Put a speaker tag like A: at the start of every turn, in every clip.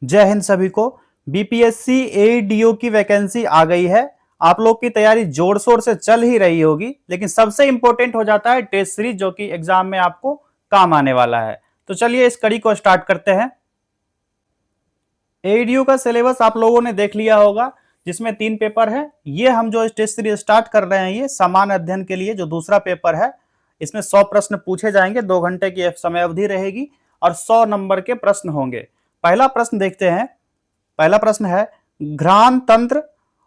A: जय हिंद सभी को। बीपीएससी एडीओ की वैकेंसी आ गई है। आप लोग की तैयारी जोर शोर से चल ही रही होगी, लेकिन सबसे इंपॉर्टेंट हो जाता है टेस्ट सीरीज, जो कि एग्जाम में आपको काम आने वाला है। तो चलिए इस कड़ी को स्टार्ट करते हैं। एडीओ का सिलेबस आप लोगों ने देख लिया होगा, जिसमें 3 पेपर है। ये हम जो टेस्ट सीरीज स्टार्ट कर रहे हैं, ये सामान्य अध्ययन के लिए जो दूसरा पेपर है, इसमें 100 प्रश्न पूछे जाएंगे। 2 घंटे की समय अवधि रहेगी और 100 नंबर के प्रश्न होंगे। पहला प्रश्न देखते हैं। पहला प्रश्न है, घ्राण तंत्र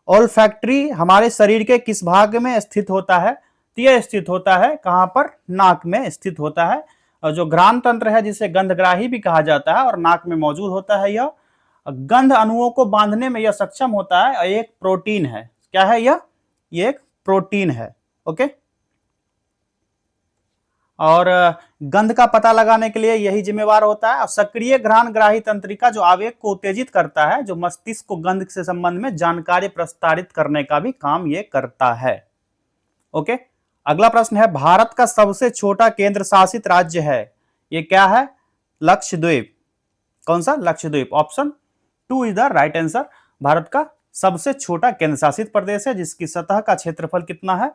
A: ओल्फैक्टरी हमारे शरीर के किस भाग में स्थित होता है? तो यह स्थित होता है कहां पर? नाक में स्थित होता है। और जो घ्राण तंत्र है, जिसे गंधग्राही भी कहा जाता है और नाक में मौजूद होता है, यह गंध अणुओं को बांधने में यह सक्षम होता है और एक प्रोटीन है। क्या है यह? ये एक प्रोटीन है। ओके। और गंध का पता लगाने के लिए यही जिम्मेवार होता है। और सक्रिय घ्राण ग्राही तंत्रिका जो आवेग को उत्तेजित करता है, जो मस्तिष्क को गंध से संबंध में जानकारी प्रसारित करने का भी काम ये करता है। ओके। अगला प्रश्न है, भारत का सबसे छोटा केंद्र शासित राज्य है, ये क्या है? लक्षद्वीप। कौन सा? Lakshadweep. Option 2 is the right answer. Bharat का सबसे छोटा केंद्र शासित प्रदेश है, जिसकी सतह का क्षेत्रफल कितना है?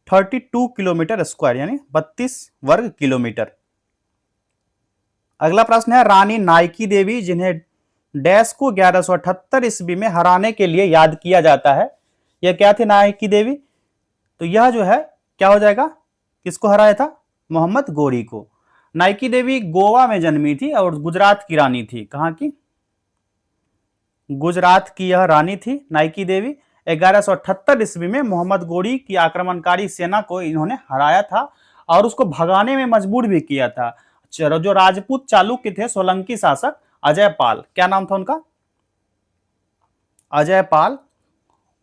A: 32 किलोमीटर स्क्वायर, यानी 32 वर्ग किलोमीटर। अगला प्रश्न है, रानी नाइकी देवी, जिन्हें डैश को 1178 ईस्वी में हराने के लिए याद किया जाता है, यह क्या थी नाइकी देवी? तो यह जो है क्या हो जाएगा? किसको हराया था? मोहम्मद गोरी को। नाइकी देवी गोवा में जन्मी थी और गुजरात की रानी थी। कहां की? गुजरात की यह रानी थी नाइकी देवी। 1178 ईस्वी में मोहम्मद गोरी की आक्रमणकारी सेना को इन्होंने हराया था और उसको भगाने में मजबूर भी किया था। जो राजपूत चालुक्य थे, सोलंकी शासक अजय पाल, क्या नाम था उनका? अजय पाल,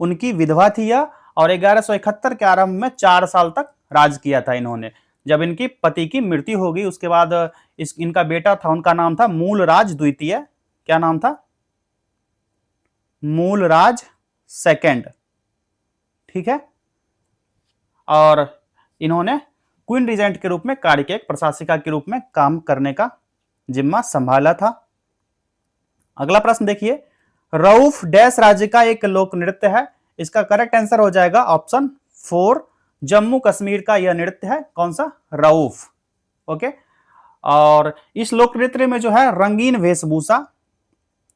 A: उनकी विधवा थी यह। और 1171 के आरंभ में 4 साल तक राज किया था इन्होंने। जब इनकी पति की मृत्यु हो गई, उसके बाद इनका बेटा था, उनका नाम था मूलराज द्वितीय। क्या नाम था? मूलराज सेकंड। ठीक है। और इन्होंने क्वीन रिजेंट के रूप में कार्य किया, प्रशासिका के रूप में काम करने का जिम्मा संभाला था। अगला प्रश्न देखिए, रऊफ डैश राज्य का एक लोक नृत्य है, इसका करेक्ट आंसर हो जाएगा ऑप्शन 4, जम्मू कश्मीर का यह नृत्य है। कौन सा? रऊफ। ओके। और इस लोक नृत्य में जो है रंगीन वेशभूषा,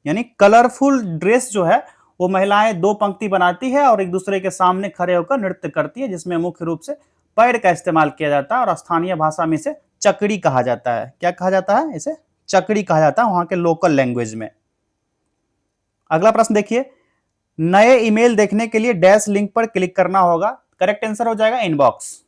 A: यानी कलरफुल ड्रेस जो है, वो महिलाएं 2 पंक्ति बनाती है और एक दूसरे के सामने खड़े होकर नृत्य करती है, जिसमें मुख्य रूप से पैर का इस्तेमाल किया जाता है और स्थानीय भाषा में इसे चकड़ी कहा जाता है। क्या कहा जाता है? इसे चकड़ी कहा जाता है वहां के लोकल लैंग्वेज में। अगला प्रश्न देखिए, नए ईमेल देखने के लिए डैश लिंक पर क्लिक करना होगा। करेक्ट आंसर हो जाएगा inbox.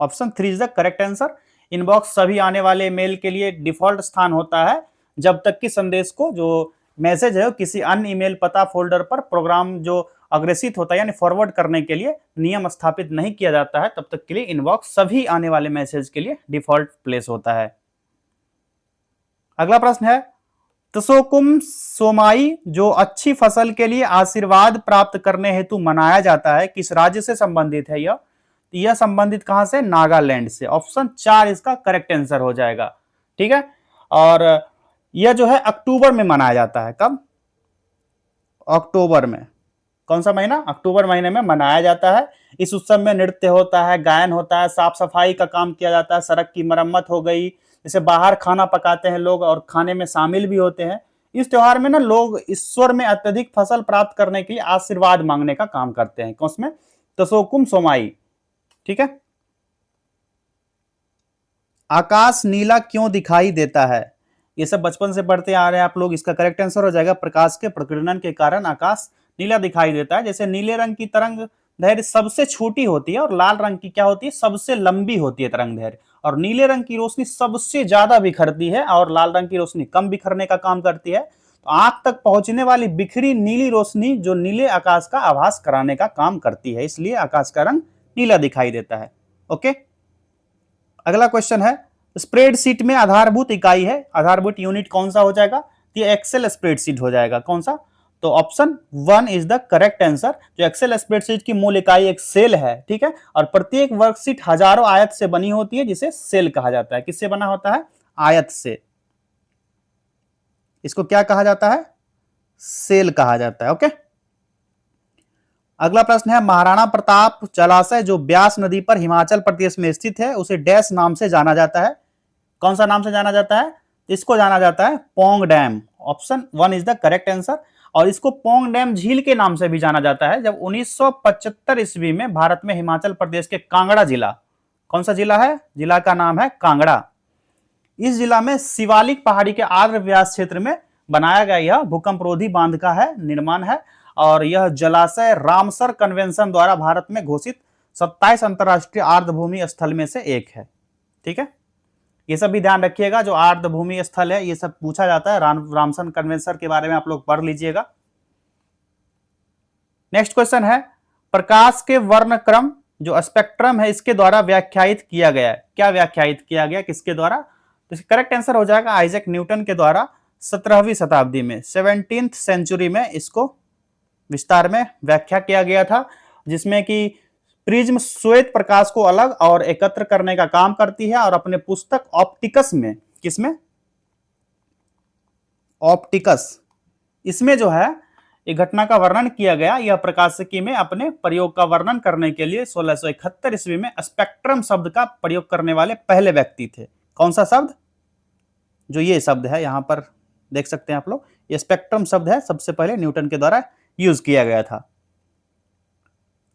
A: Option 3 is the correct answer. Inbox सभी आने वाले मेल के लिए डिफॉल्ट स्थान होता है, जब तक कि संदेश को, जो मैसेज है, किसी अन्य ईमेल पता फोल्डर पर प्रोग्राम जो अग्रेसित होता है, यानी फॉरवर्ड करने के लिए नियम स्थापित नहीं किया जाता है, तब तक के लिए इनबॉक्स सभी आने वाले मैसेज के लिए डिफॉल्ट प्लेस होता है। अगला प्रश्न है, तसोकुम सोमाई जो अच्छी फसल के लिए आशीर्वाद प्राप्त करने हेतु मनाया जाता है, किस राज्य से संबंधित है यह? यह संबंधित कहां से? नागालैंड से। ऑप्शन 4 इसका करेक्ट आंसर हो जाएगा। ठीक है। और यह जो है अक्टूबर में मनाया जाता है। कब? अक्टूबर में। कौन सा महीना? अक्टूबर महीने में मनाया जाता है। इस उत्सव में नृत्य होता है, गायन होता है, साफ सफाई का काम किया जाता है, सड़क की मरम्मत हो गई, जैसे बाहर खाना पकाते हैं लोग और खाने में शामिल भी होते हैं। इस त्योहार में ना लोग ईश्वर में अत्यधिक फसल प्राप्त करने के लिए आशीर्वाद मांगने का काम करते हैं। उसमें तसोकुम सोमाई। ठीक है। आकाश नीला क्यों दिखाई देता है? ये सब बचपन से पढ़ते आ रहे हैं आप लोग। इसका करेक्ट आंसर हो जाएगा, प्रकाश के प्रकीर्णन के कारण आकाश नीला दिखाई देता है। जैसे नीले रंग की तरंग दैर्घ्य सबसे छोटी होती है और लाल रंग की क्या होती है? सबसे लंबी होती है तरंग दैर्घ्य। और नीले रंग की रोशनी सबसे ज्यादा बिखरती है और लाल रंग की रोशनी कम बिखरने का काम करती है। तो आंख तक पहुंचने वाली बिखरी नीली रोशनी जो नीले आकाश का आभास कराने का काम करती है, इसलिए आकाश का रंग नीला दिखाई देता है। ओके। अगला क्वेश्चन है, स्प्रेडशीट में आधारभूत इकाई है, आधारभूत यूनिट कौन सा हो जाएगा? ये एक्सेल स्प्रेडशीट हो जाएगा। कौन सा? तो option 1 is the correct answer. जो एक्सेल स्प्रेडशीट की मूल इकाई एक सेल है। ठीक है। और प्रत्येक वर्कशीट हजारों आयत से बनी होती है, जिसे सेल कहा जाता है। किससे बना होता है? आयत से। इसको क्या कहा जाता है? सेल कहा जाता है। ओके, अगला प्रश्न है, महाराणा प्रताप जलाशय जो ब्यास नदी पर हिमाचल प्रदेश में स्थित है उसे डैश नाम से जाना जाता है? कौन सा नाम से जाना जाता है? इसको जाना जाता है Pong dam. Option 1 is the correct answer. और इसको पोंग डैम झील के नाम से भी जाना जाता है। जब 1975 ईस्वी में भारत में हिमाचल प्रदेश के कांगड़ा जिला, कौन सा जिला है? जिला का नाम है कांगड़ा। इस जिला में शिवालिक पहाड़ी के आर्द्र व्यास क्षेत्र में बनाया गया यह भूकंपरोधी बांध का है निर्माण है। और यह जलाशय रामसर कन्वेंशन द्वारा भारत में घोषित 27 अंतरराष्ट्रीय आर्द्रभूमि स्थल में से एक है। ठीक है, ये सब भी ध्यान रखिएगा, जो आर्द्रभूमि स्थल है ये सब पूछा जाता है। रामसर कन्वेंशन के बारे में आप लोग पढ़ लीजिएगा। नेक्स्ट क्वेश्चन है, प्रकाश के वर्ण क्रम जो स्पेक्ट्रम है इसके द्वारा व्याख्यायित किया गया है। क्या व्याख्यायित किया गया, किसके द्वारा? तो इसका करेक्ट आंसर हो जाएगा आइजैक न्यूटन के द्वारा 17वीं शताब्दी में, 17th सेंचुरी में इसको विस्तार में व्याख्या किया गया था, जिसमें कि प्रिज्म श्वेत प्रकाश को अलग और एकत्र करने का काम करती है। और अपने पुस्तक ऑप्टिकस में, किसमें? ऑप्टिकस, इसमें जो है एक घटना का वर्णन किया गया। यह प्रकाशिकी में अपने प्रयोग का वर्णन करने के लिए 1671 ईस्वी में स्पेक्ट्रम शब्द का प्रयोग करने वाले पहले व्यक्ति थे। कौन सा शब्द? जो ये शब्द है यहां पर देख सकते हैं आप लोग, ये स्पेक्ट्रम शब्द है, सबसे पहले न्यूटन के द्वारा यूज किया गया था।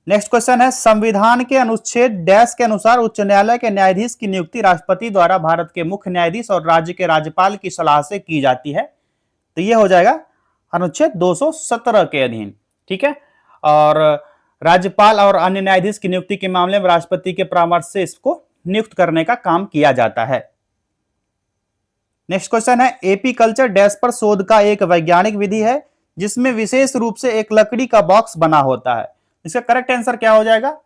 A: नेक्स्ट क्वेश्चन है, संविधान के अनुच्छेद डैश के अनुसार उच्च न्यायालय के न्यायाधीश की नियुक्ति राष्ट्रपति द्वारा भारत के मुख्य न्यायाधीश और राज्य के राज्यपाल की सलाह से की जाती है। तो ये हो जाएगा अनुच्छेद 217 के अधीन। ठीक है, और राज्यपाल और अन्य न्यायाधीश की नियुक्ति के मामले में राष्ट्रपति के परामर्श से इसको नियुक्त करने का काम किया जाता है। नेक्स्ट क्वेश्चन है, एपीकल्चर डैश पर शोध का एक वैज्ञानिक विधि है जिसमें विशेष रूप से एक लकड़ी का बॉक्स बना होता है। इसका करेक्ट आंसर क्या हो जाएगा?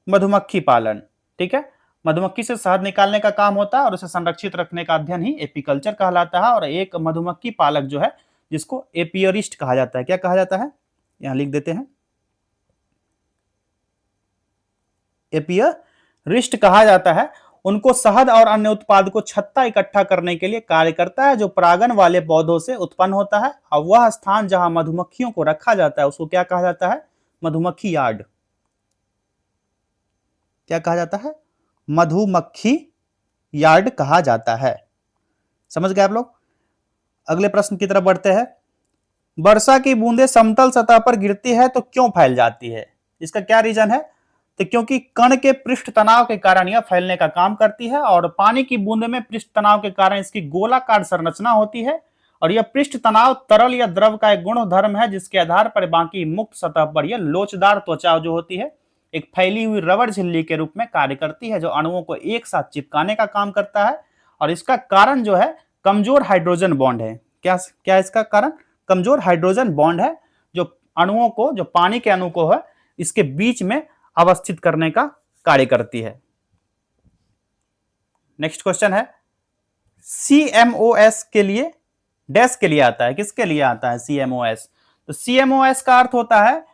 A: मधुमक्खी पालन। ठीक है, मधुमक्खी से शहद निकालने का काम होता है और उसे संरक्षित रखने का अध्ययन ही एपीकल्चर कहलाता है। और एक मधुमक्खी पालक जो है जिसको एपियरिस्ट कहा जाता है, क्या कहा जाता है? यहां लिख देते हैं, एपियरिस्ट कहा जाता है। उनको शहद और अन्य उत्पाद को छत्ता इकट्ठा करने के लिए कार्य करता है जो परागन वाले पौधों से उत्पन्न होता है। और वह स्थान जहां मधुमक्खियों को रखा जाता है उसको क्या कहा जाता है? मधुमक्खी यार्ड। क्या कहा जाता है? मधुमक्खी यार्ड कहा जाता है। समझ गए आप लोग? अगले प्रश्न की तरफ बढ़ते हैं। वर्षा की बूंदें समतल सतह पर गिरती है तो क्यों फैल जाती है? इसका क्या रीजन है? तो क्योंकि कण के पृष्ठ तनाव के कारण यह फैलने का काम करती है। और पानी की बूंद में पृष्ठ तनाव के कारण इसकी गोलाकार संरचना होती है। और यह पृष्ठ तनाव तरल या द्रव का एक गुणधर्म है जिसके आधार पर बाकी मुक्त सतह पर यह लोचदार त्वचा जो होती है एक फैली हुई रबड़ झिल्ली के रूप में कार्य करती है जो अणुओं को एक साथ चिपकाने का काम करता है। और इसका कारण जो है कमजोर हाइड्रोजन बॉन्ड है। क्या इसका कारण? कमजोर हाइड्रोजन बॉन्ड है जो अणुओं को, जो पानी के अणु को है इसके बीच में अवस्थित करने का कार्य करती है। नेक्स्ट क्वेश्चन है, CMOS के लिए डैश के लिए आता है। किसके लिए आता है CMOS? तो CMOS का अर्थ होता है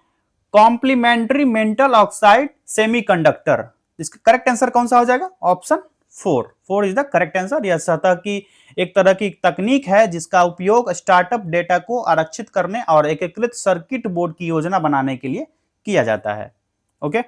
A: कॉम्प्लीमेंट्री मेटल ऑक्साइड सेमीकंडक्टर। इसका करेक्ट आंसर कौन सा हो जाएगा? Option 4 is the correct answer. यह सतह की एक तरह की तकनीक है जिसका उपयोग स्टार्टअप डेटा को आरक्षित करने और एकीकृत सर्किट बोर्ड की योजना बनाने के लिए किया जाता है। ओके,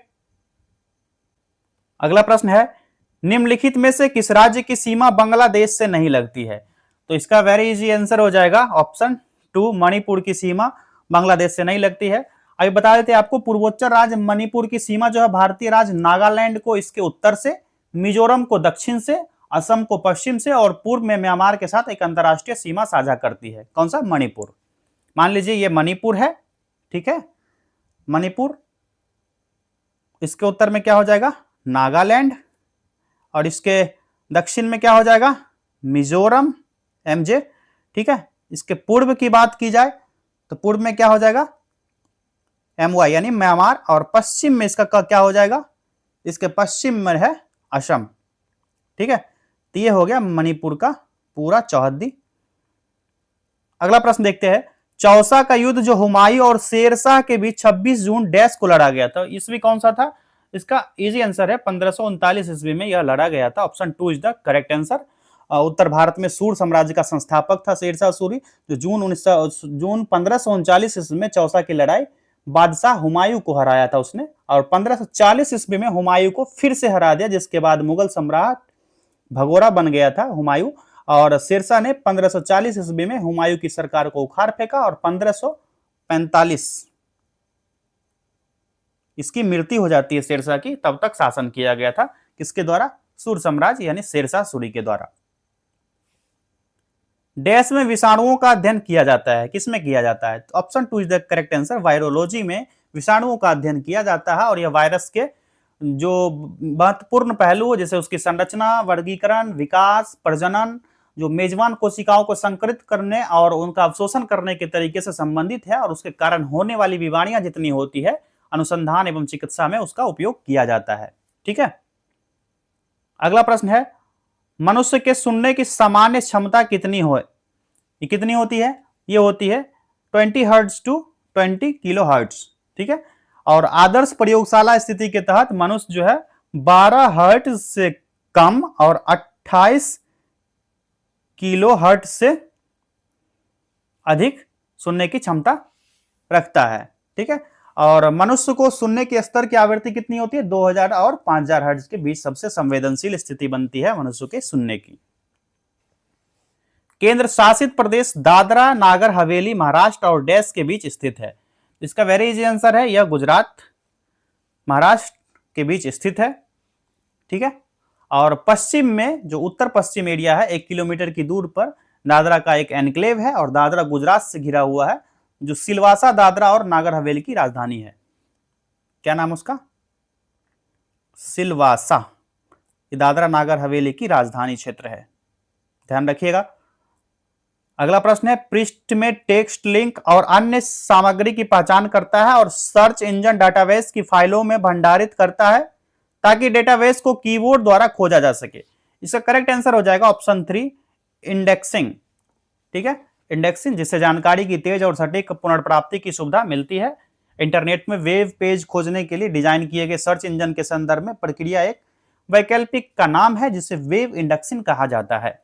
A: अगला प्रश्न है, निम्नलिखित में से किस राज्य की सीमा बांग्लादेश से नहीं लगती है? तो इसका वेरी इजी आंसर हो जाएगा ऑप्शन 2, मणिपुर की सीमा बांग्लादेश से नहीं लगती है। अभी बता देते हैं आपको, पूर्वोत्तर राज्य मणिपुर की सीमा जो है भारतीय राज्य नागालैंड को इसके उत्तर से, मिजोरम को दक्षिण से, असम को पश्चिम से और पूर्व में म्यांमार के साथ एक अंतरराष्ट्रीय सीमा साझा करती है। कौन सा? मणिपुर। मान लीजिए ये मणिपुर है, ठीक है, मणिपुर, इसके उत्तर में क्या हो जाएगा? नागालैंड, और इसके दक्षिण में क्या हो जाएगा? मिजोरम, MJ, ठीक है। इसके पूर्व की बात की जाए तो पूर्व में क्या हो जाएगा? MY यानी म्यांमार, और पश्चिम में इसका क्या हो जाएगा? इसके पश्चिम में है असम, ठीक है। तो ये हो गया मणिपुर का पूरा चौहद्दी। अगला प्रश्न देखते हैं, चौसा का युद्ध जो हुमायूं और शेरशाह के बीच 26 जून डैश को लड़ा गया था, ईस्वी कौन सा था? इसका इजी आंसर है 1539 ईस्वी में यह लड़ा गया था। Option 2 is the correct answer. उत्तर भारत में सूर साम्राज्य का संस्थापक था शेरशाह सूरी, जो जून 1539 ईस्वी में चौसा की लड़ाई बादशाह हुमायूं को हराया था उसने, और 1540 ईस्वी में हुमायूं को फिर से हरा दिया, जिसके बाद मुगल सम्राट भगोड़ा बन गया था हुमायूं। और शेरशाह ने 1540 ईस्वी में हुमायूं की सरकार को उखाड़ फेंका और 1545 इसकी मृत्यु हो जाती है शेरशाह की। तब तक शासन किया गया था किसके द्वारा? सूर साम्राज्य यानी शेरशाह सूरी के द्वारा। डैश में विषाणुओं का अध्ययन किया जाता है, किसमें किया जाता है? तो option 2 is the correct answer. Virology में विषाणुओं का अध्ययन किया जाता है, और यह वायरस के जो महत्वपूर्ण पहलू जैसे उसकी संरचना, वर्गीकरण, विकास, प्रजनन, जो मेजबान कोशिकाओं को संकरित करने और उनका अवशोषण करने के तरीके से संबंधित है, और उसके कारण होने वाली बीमारियां जितनी होती है अनुसंधान एवं चिकित्सा में उसका उपयोग किया जाता है। ठीक है, अगला प्रश्न है, मनुष्य के सुनने की सामान्य क्षमता कितनी हो? ये कितनी होती है? ये होती है 20 हर्ट्ज टू 20 किलो हर्ट्ज। ठीक है, और आदर्श प्रयोगशाला स्थिति के तहत मनुष्य जो है 12 हर्ट्ज से कम और 28 किलो हर्ट्ज से अधिक सुनने की क्षमता रखता है। ठीक है, और मनुष्य को सुनने के स्तर की आवृत्ति कितनी होती है? 2000 और 5000 हर्ट्ज के बीच सबसे संवेदनशील स्थिति बनती है मनुष्य के सुनने की। केंद्र शासित प्रदेश दादरा नागर हवेली महाराष्ट्र और डैश के बीच स्थित है। इसका वेरी इजी आंसर है, यह गुजरात महाराष्ट्र के बीच स्थित है। ठीक है, और पश्चिम में जो उत्तर पश्चिम एरिया है 1 किलोमीटर की दूर पर दादरा का एक एनक्लेव है, और दादरा गुजरात से घिरा हुआ है, जो सिलवासा दादरा और नागर हवेली की राजधानी है। क्या नाम उसका? सिलवासा। ये दादरा नागर हवेली की राजधानी क्षेत्र है, ध्यान रखिएगा। अगला प्रश्न है, पृष्ठ में टेक्स्ट लिंक और अन्य सामग्री की पहचान करता है और सर्च इंजन डाटाबेस की फाइलों में भंडारित करता है ताकि डेटाबेस को कीबोर्ड द्वारा खोजा जा सके। इसका करेक्ट आंसर हो जाएगा ऑप्शन 3 इंडेक्सिंग। ठीक है, इंडेक्सिंग जिससे जानकारी की तेज और सटीक पुनर्प्राप्ति की सुविधा मिलती है। इंटरनेट में वेब पेज खोजने के लिए डिजाइन किए गए सर्च इंजन के संदर्भ में प्रक्रिया एक वैकल्पिक का नाम है जिसे वेब इंडेक्सिंग कहा जाता है।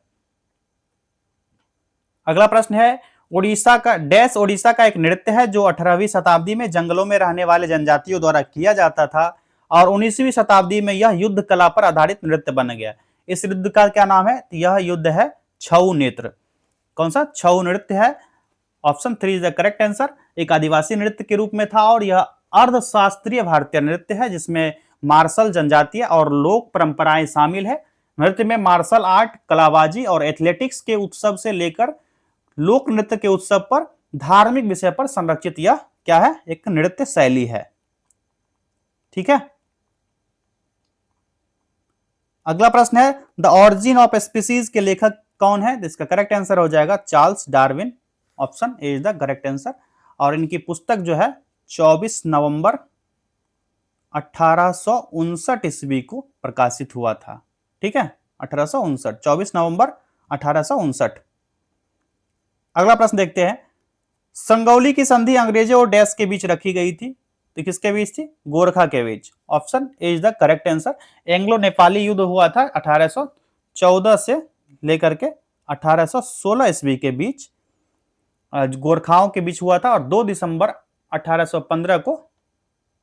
A: अगला प्रश्न है, ओडिशा का डैश ओडिशा का एक नृत्य है जो 18वीं शताब्दी में जंगलों में रहने वाले जनजातियों द्वारा किया जाता था और 19वीं शताब्दी में यह युद्ध कला पर आधारित नृत्य बन गया। इस युद्ध का क्या नाम है? यह युद्ध है छऊ नेत्र। कौन सा? छऊ नृत्य है। Option 3 is the correct answer. एक आदिवासी नृत्य के रूप में था और यह अर्धशास्त्रीय भारतीय नृत्य है जिसमें मार्शल जनजातीय और लोक परंपराएं शामिल है। नृत्य में मार्शल आर्ट, कलाबाजी और एथलेटिक्स के उत्सव से लेकर लोक नृत्य के उत्सव पर धार्मिक विषय पर संरक्षित यह क्या है? एक नृत्य शैली है। ठीक है, अगला प्रश्न है, द ऑरिजिन ऑफ स्पीसीज के लेखक कौन है? इसका करेक्ट आंसर हो जाएगा Charles Darwin. Option A is the correct answer. और इनकी पुस्तक जो है 24 नवंबर 1859 ईस्वी को प्रकाशित हुआ था। ठीक है, 1859, 24 नवंबर 1859। अगला प्रश्न देखते हैं, संगौली की संधि अंग्रेजों और डैश के बीच रखी गई थी, तो किसके बीच थी? गोरखा के बीच। Option A is the correct answer. Anglo Nepali युद्ध हुआ था 1814 से लेकर के 1816 ईस्वी के बीच गोरखाओं के बीच हुआ था, और 2 दिसंबर 1815 को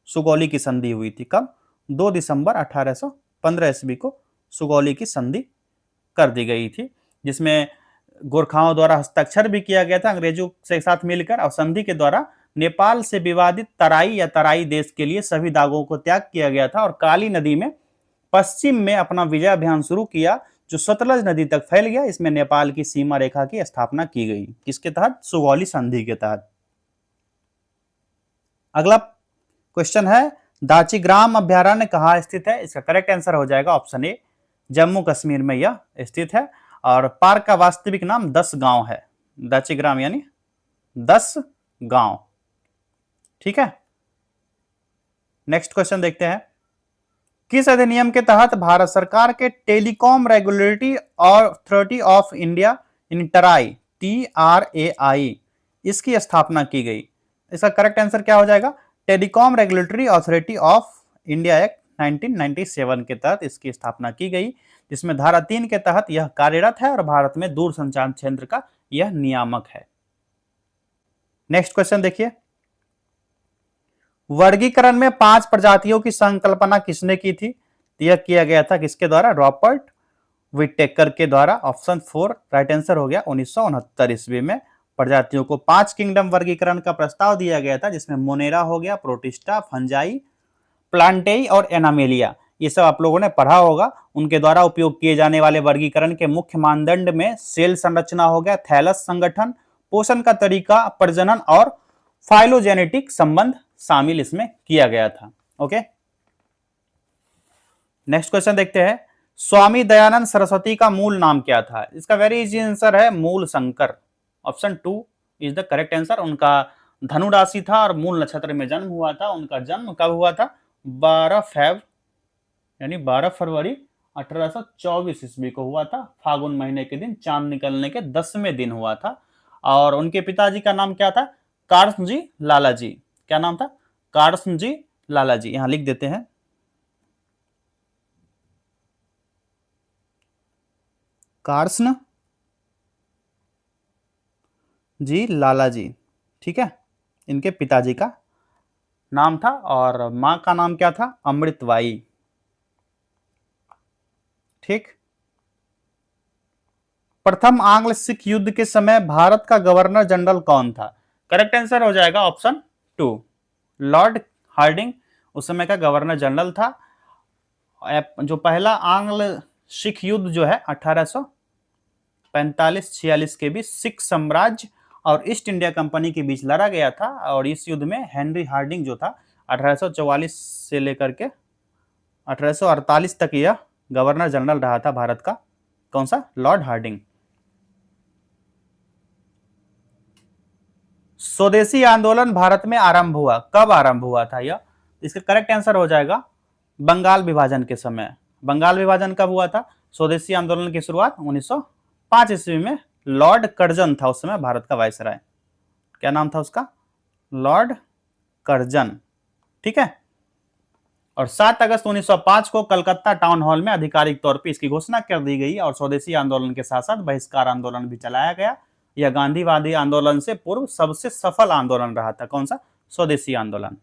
A: सुगौली की संधि हुई थी। कब? 2 दिसंबर 1815 ईस्वी को सुगौली की संधि कर दी गई थी, जिसमें गोरखाओं द्वारा हस्ताक्षर भी किया गया था अंग्रेजों के साथ मिलकर, और संधि के द्वारा नेपाल से विवादित तराई या तराई देश के लिए सभी दागों को त्याग किया गया था और काली नदी में पश्चिम में अपना विजय अभियान शुरू किया जो सतलज नदी तक फैल गया। इसमें नेपाल की सीमा रेखा की स्थापना की गई। किसके तहत? सुगौली संधि के तहत। अगला क्वेश्चन है, दाचीग्राम अभ्यारण्य कहाँ स्थित है? इसका करेक्ट आंसर हो जाएगा ऑप्शन ए, जम्मू कश्मीर में यह स्थित है। और पार्क का वास्तविक नाम 10 गांव है। दाचीग्राम यानी 10 गांव। ठीक है, नेक्स्ट क्वेश्चन देखते हैं, किस अधिनियम के तहत भारत सरकार के telecom regulatory authority of India यानी टराई TRAI इसकी स्थापना की गई? इसका करेक्ट आंसर क्या हो जाएगा? Telecom regulatory authority of India act 1997 के तहत इसकी स्थापना की गई, जिसमें धारा 3 के तहत यह कार्यरत है और भारत में दूरसंचार क्षेत्र का यह नियामक है। नेक्स्ट क्वेश्चन देखिए, वर्गीकरण में 5 प्रजातियों की संकल्पना किसने की थी? यह किया गया था किसके द्वारा? रॉबर्ट विटेकर के द्वारा। ऑप्शन 4 राइट आंसर हो गया 1969 ईस्वी में प्रजातियों को 5 किंगडम वर्गीकरण का प्रस्ताव दिया गया था, जिसमें मोनेरा हो गया, प्रोटिस्टा, फंजाई, प्लांटेई और एनामेलिया, ये सब आप लोगों ने पढ़ा होगा। उनके द्वारा उपयोग किए जाने वाले वर्गीकरण के मुख्य मानदंड में सेल संरचना हो गया, थैलस संगठन, पोषण का तरीका, प्रजनन और फाइलोजेनेटिक संबंध शामिल इसमें किया गया था। ओके, नेक्स्ट क्वेश्चन देखते हैं, स्वामी दयानंद सरस्वती का मूल नाम क्या था? इसका वेरी इजी आंसर है मूल Shankar. Option 2 is the correct answer. उनका धनु राशि था और मूल नक्षत्र में जन्म हुआ था। उनका जन्म कब हुआ था? 12 फरवरी 1824 ईस्वी को हुआ था। फागुन महीने के दिन चांद निकलने के 10वें दिन हुआ था। और उनके पिताजी का नाम क्या था? कार्सन जी लाला जी। क्या नाम था? कार्सन जी लाला जी। यहां लिख देते हैं, कार्सन जी लाला जी। ठीक है, इनके पिताजी का नाम था। और मां का नाम क्या था? अमृतबाई। ठीक, प्रथम आंग्ल सिख युद्ध के समय भारत का गवर्नर जनरल कौन था? करेक्ट आंसर हो जाएगा ऑप्शन 2 लॉर्ड हार्डिंग उस समय का गवर्नर जनरल था। जो पहला आंग्ल सिख युद्ध जो है 1845-46 के बीच सिख साम्राज्य और ईस्ट इंडिया कंपनी के बीच लड़ा गया था। और इस युद्ध में हेनरी हार्डिंग जो था 1844 से लेकर के 1848 तक यह गवर्नर जनरल रहा था भारत का। कौन सा? Lord Hardinge. स्वदेशी आंदोलन भारत में आरंभ हुआ, कब आरंभ हुआ था यह? इसका करेक्ट आंसर हो जाएगा बंगाल विभाजन के समय। बंगाल विभाजन कब हुआ था? स्वदेशी आंदोलन की शुरुआत 1905 ईस्वी में लॉर्ड कर्जन था उस समय भारत का वायसराय। क्या नाम था उसका? Lord Curzon. ठीक है, और 7 अगस्त 1905 को कलकत्ता टाउन हॉल में आधिकारिक तौर पर इसकी घोषणा कर दी गई और स्वदेशी आंदोलन के साथ साथ बहिष्कार आंदोलन भी चलाया गया। यह गांधीवादी आंदोलन से पूर्व सबसे सफल आंदोलन रहा था। कौन सा? स्वदेशी आंदोलन।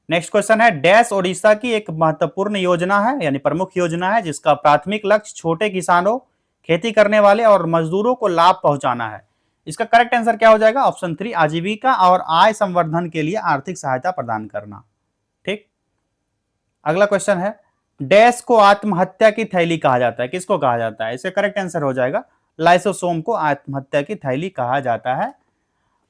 A: नेक्स्ट क्वेश्चन है, डैश ओडिशा की एक महत्वपूर्ण योजना है यानी प्रमुख योजना है जिसका प्राथमिक लक्ष्य छोटे किसानों, खेती करने वाले और मजदूरों को लाभ पहुंचाना है। इसका करेक्ट आंसर क्या हो जाएगा? ऑप्शन 3 आजीविका और आय संवर्धन के लिए आर्थिक सहायता प्रदान करना। ठीक, अगला क्वेश्चन है, डैश को आत्महत्या की थैली कहा जाता है? किसको कहा जाता है? इसका करेक्ट आंसर हो जाएगा लाइसोसोम को आत्महत्या की थैली कहा जाता है।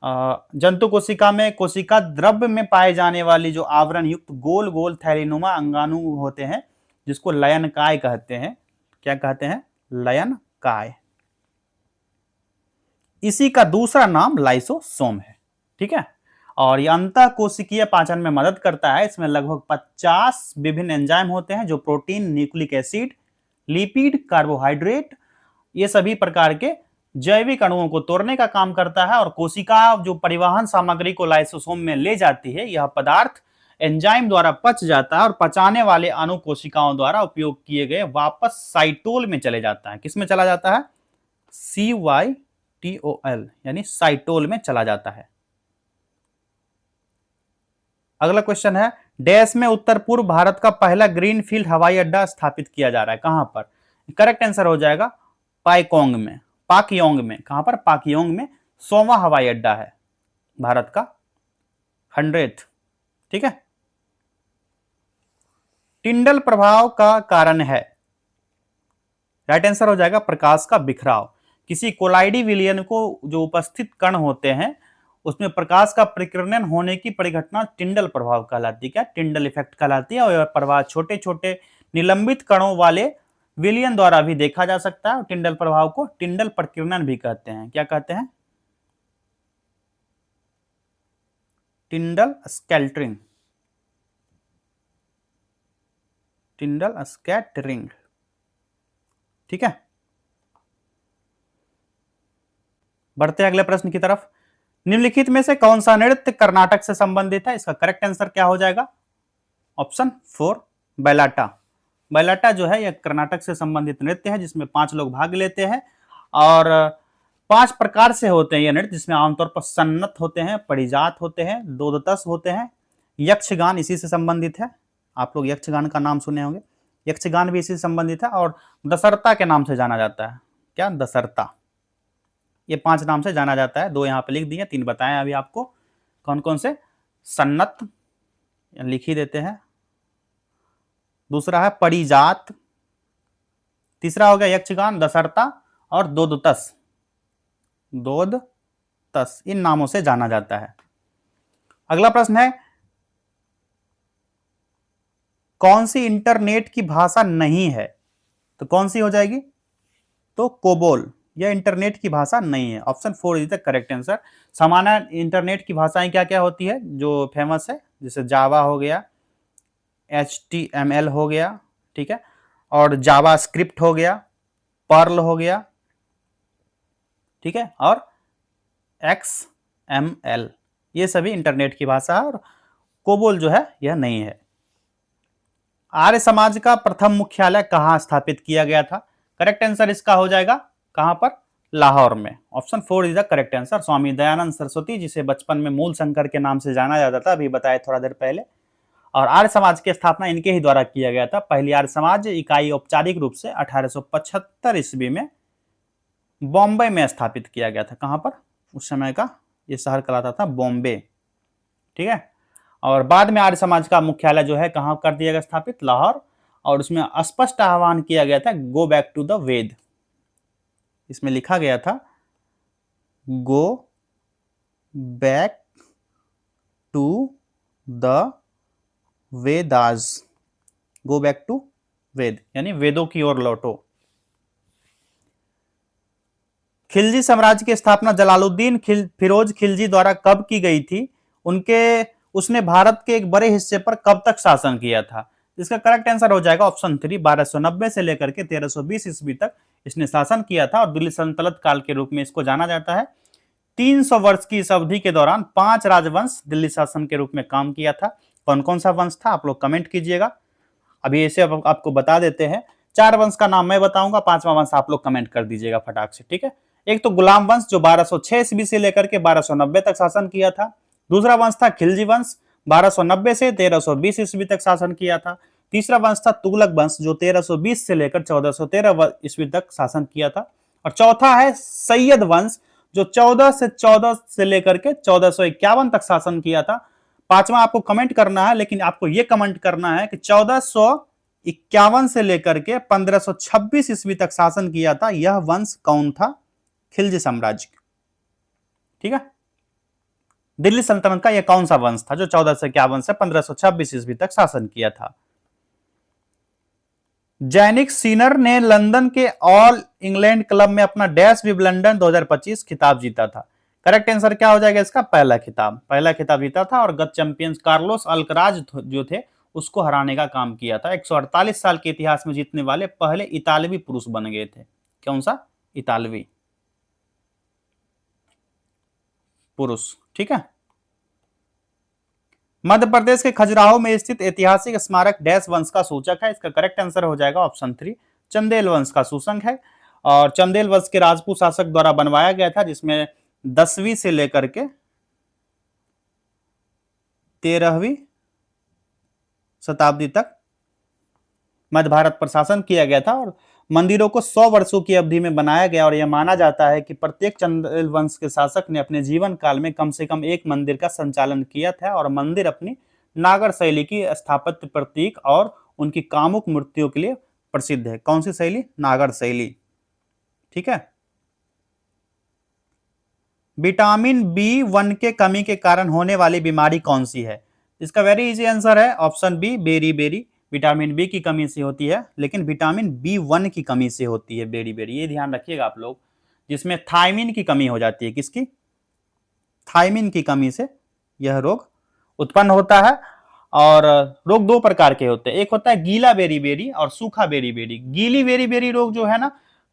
A: जंतु कोशिका में कोशिका द्रव्य में पाए जाने वाली जो आवरण युक्त गोल गोल थैलीनुमा अंगाणु होते हैं जिसको लयनकाय कहते हैं। क्या कहते हैं? लयनकाय। इसी का दूसरा नाम लाइसोसोम है। ठीक है, और यह अंतःकोशिकीय पाचन में मदद करता है। इसमें लगभग 50 विभिन्न एंजाइम होते हैं जो protein, nucleic acid, lipid, carbohydrate, ये सभी प्रकार के जैविक अणुओं को तोड़ने का काम करता है। और कोशिका जो परिवहन सामग्री को लाइसोसोम में ले जाती है, यह पदार्थ एंजाइम द्वारा पच जाता है और पचाने वाले अणु कोशिकाओं द्वारा उपयोग किए गए वापस साइटोल में चले जाता है। किस में चला जाता है? CYTOL यानी साइटोल में चला जाता है। अगला क्वेश्चन है, डैश में उत्तर पूर्व भारत का पहला ग्रीनफील्ड हवाई अड्डा स्थापित किया जा रहा है। कहां पर? करेक्ट आंसर हो जाएगा पाकयोंग में। पाकयोंग में। कहां पर? पाकयोंग में 100वां हवाई अड्डा है भारत का, 100th। ठीक है, टिंडल प्रभाव का कारण है, राइट आंसर हो जाएगा प्रकाश का बिखराव। किसी कोलाइडी विलयन को जो उपस्थित कण होते हैं उसमें प्रकाश का प्रकीर्णन होने की परिघटना टिंडल प्रभाव कहलाती है। क्या? टिंडल इफेक्ट कहलाती है। और यह प्रभाव छोटे छोटे निलंबित कणों वाले विलयन द्वारा भी देखा जा सकता है। टिंडल प्रभाव को टिंडल प्रकीर्णन भी कहते हैं। क्या कहते हैं? टिंडल स्कैटरिंग। टिंडल स्कैटरिंग। ठीक है, बढ़ते हैं अगले प्रश्न की तरफ। निम्नलिखित में से कौन सा नृत्य कर्नाटक से संबंधित है? इसका करेक्ट आंसर क्या हो जाएगा? ऑप्शन 4 बैलाटा। बैलाटा जो है यह कर्नाटक से संबंधित नृत्य है जिसमें 5 लोग भाग लेते हैं और 5 प्रकार से होते हैं ये नृत्य, जिसमें आमतौर पर सन्नत होते हैं, परिजात होते हैं, दोदतस होते हैं, यक्षगान इसी से संबंधित है। आप लोग यक्षगान का नाम सुने होंगे, यक्षगान भी इसी से संबंधित है, और दशहरता के नाम से जाना जाता है। क्या? दशहरता। ये 5 नाम से जाना जाता है। 2 यहाँ पे लिख दिए, 3 बताएं अभी आपको कौन कौन से। सन्नत लिख ही देते हैं, दूसरा है परिजात, तीसरा हो गया यक्षगान, दशहरता, और दोदतस। दोदतस इन नामों से जाना जाता है। अगला प्रश्न है, कौन सी इंटरनेट की भाषा नहीं है? तो कौन सी हो जाएगी? तो कोबोल, यह इंटरनेट की भाषा नहीं है। Option 4 is the correct answer. सामान्य इंटरनेट की भाषाएं क्या क्या होती है जो फेमस है? जैसे जावा हो गया, HTML हो गया, ठीक है, और जावा स्क्रिप्ट हो गया, पर्ल हो गया, ठीक है, और XML, ये सभी इंटरनेट की भाषा है, और कोबोल जो है यह नहीं है। आर्य समाज का प्रथम मुख्यालय कहां स्थापित किया गया था? करेक्ट आंसर इसका हो जाएगा कहां पर? लाहौर में। Option 4 is the correct answer. Swami Dayanand Saraswati, जिसे बचपन में मूल शंकर के नाम से जाना जाता था, अभी बताया थोड़ा देर पहले, और आर्य समाज की स्थापना इनके ही द्वारा किया गया था। पहली आर्य समाज इकाई औपचारिक रूप से 1875 ईस्वी में बॉम्बे में स्थापित किया गया था। कहां पर? उस समय का ये शहर कहलाता था बॉम्बे, ठीक है। और बाद में आर्य समाज का मुख्यालय जो है कहां कर दिया गया स्थापित? लाहौर। और उसमें स्पष्ट आह्वान किया गया था, go back to the Veda. इसमें लिखा गया था, go back to the Vedas, go back to Veda, यानी वेदों की ओर लौटो। खिलजी साम्राज्य की स्थापना जलालुद्दीन फिरोज खिलजी द्वारा कब की गई थी? उसने भारत के एक बड़े हिस्से पर कब तक शासन किया था? इसका करेक्ट आंसर हो जाएगा ऑप्शन 3, 1290 से लेकर के 1320 ईस्वी तक इसने शासन किया था, और दिल्ली सल्तनत काल के रूप में इसको जाना जाता है। 300 वर्ष की इस अवधि के दौरान 5 राजवंश दिल्ली शासन के रूप में काम किया था। कौन कौन सा वंश था? आप लोग कमेंट कीजिएगा। अभी ऐसे आपको बता देते हैं। 4 वंश का नाम मैं बताऊंगा, 5वां वंश आप लोग कमेंट कर दीजिएगा फटाक से, ठीक है। एक तो गुलाम वंश जो 1206 ईस्वी से लेकर के 1290 तक शासन किया था। दूसरा वंश था खिलजी वंश, 1290 से 1320 ईस्वी तक शासन किया था। तीसरा वंश था तुगलक वंश जो 1320 से लेकर 1413 ईस्वी तक शासन किया था। और चौथा है सैयद वंश जो 1414 से लेकर के 1451 तक शासन किया था। 5वां आपको कमेंट करना है, लेकिन आपको यह कमेंट करना है कि 1451 से लेकर के 1526 ईस्वी तक शासन किया था, यह वंश कौन था? खिलजी साम्राज्य, ठीक है। दिल्ली सल्तनत का यह कौन सा वंश था जो 1451 से 1526 ईस्वी तक शासन किया था? जैनिक सीनर ने लंदन के ऑल इंग्लैंड क्लब में अपना डैश विंबलडन 2025 खिताब जीता था। करेक्ट आंसर क्या हो जाएगा इसका? पहला खिताब जीता था, और गत चैंपियन कार्लोस अल्कराज जो थे उसको हराने का काम किया था। 148 साल के इतिहास में जीतने वाले पहले इतालवी पुरुष बन गए थे। कौन सा? इतालवी पुरुष, ठीक है। मध्य प्रदेश के खजुराहो में स्थित ऐतिहासिक स्मारक डैश वंश का सूचक है। इसका करेक्ट आंसर हो जाएगा ऑप्शन 3, चंदेल वंश का सूचक है। और चंदेल वंश के राजपूत शासक द्वारा बनवाया गया था, जिसमें 10वीं से लेकर के 13वीं शताब्दी तक मध्य भारत पर शासन किया गया था। और मंदिरों को 100 वर्षों की अवधि में बनाया गया, और यह माना जाता है कि प्रत्येक चंदेल वंश के शासक ने अपने जीवन काल में कम से कम एक मंदिर का संचालन किया था। और मंदिर अपनी नागर शैली की स्थापत्य प्रतीक और उनकी कामुक मूर्तियों के लिए प्रसिद्ध है। कौन सी शैली? नागर शैली, ठीक है। विटामिन B1 के कमी के कारण होने वाली बीमारी कौन सी है? इसका वेरी इजी आंसर है option B, beriberi. Vitamin B की कमी से होती है, लेकिन विटामिन B1 की कमी से होती है बेरी बेरी, ये ध्यान रखिएगा आप लोग। जिसमें थायमिन की कमी हो जाती है। किसकी? थायमिन की कमी से यह रोग उत्पन्न होता है। और रोग 2 प्रकार के होते हैं, एक होता है गीला बेरी बेरी और सूखा बेरी बेरी। गीली बेरी बेरी रोग जो है ना,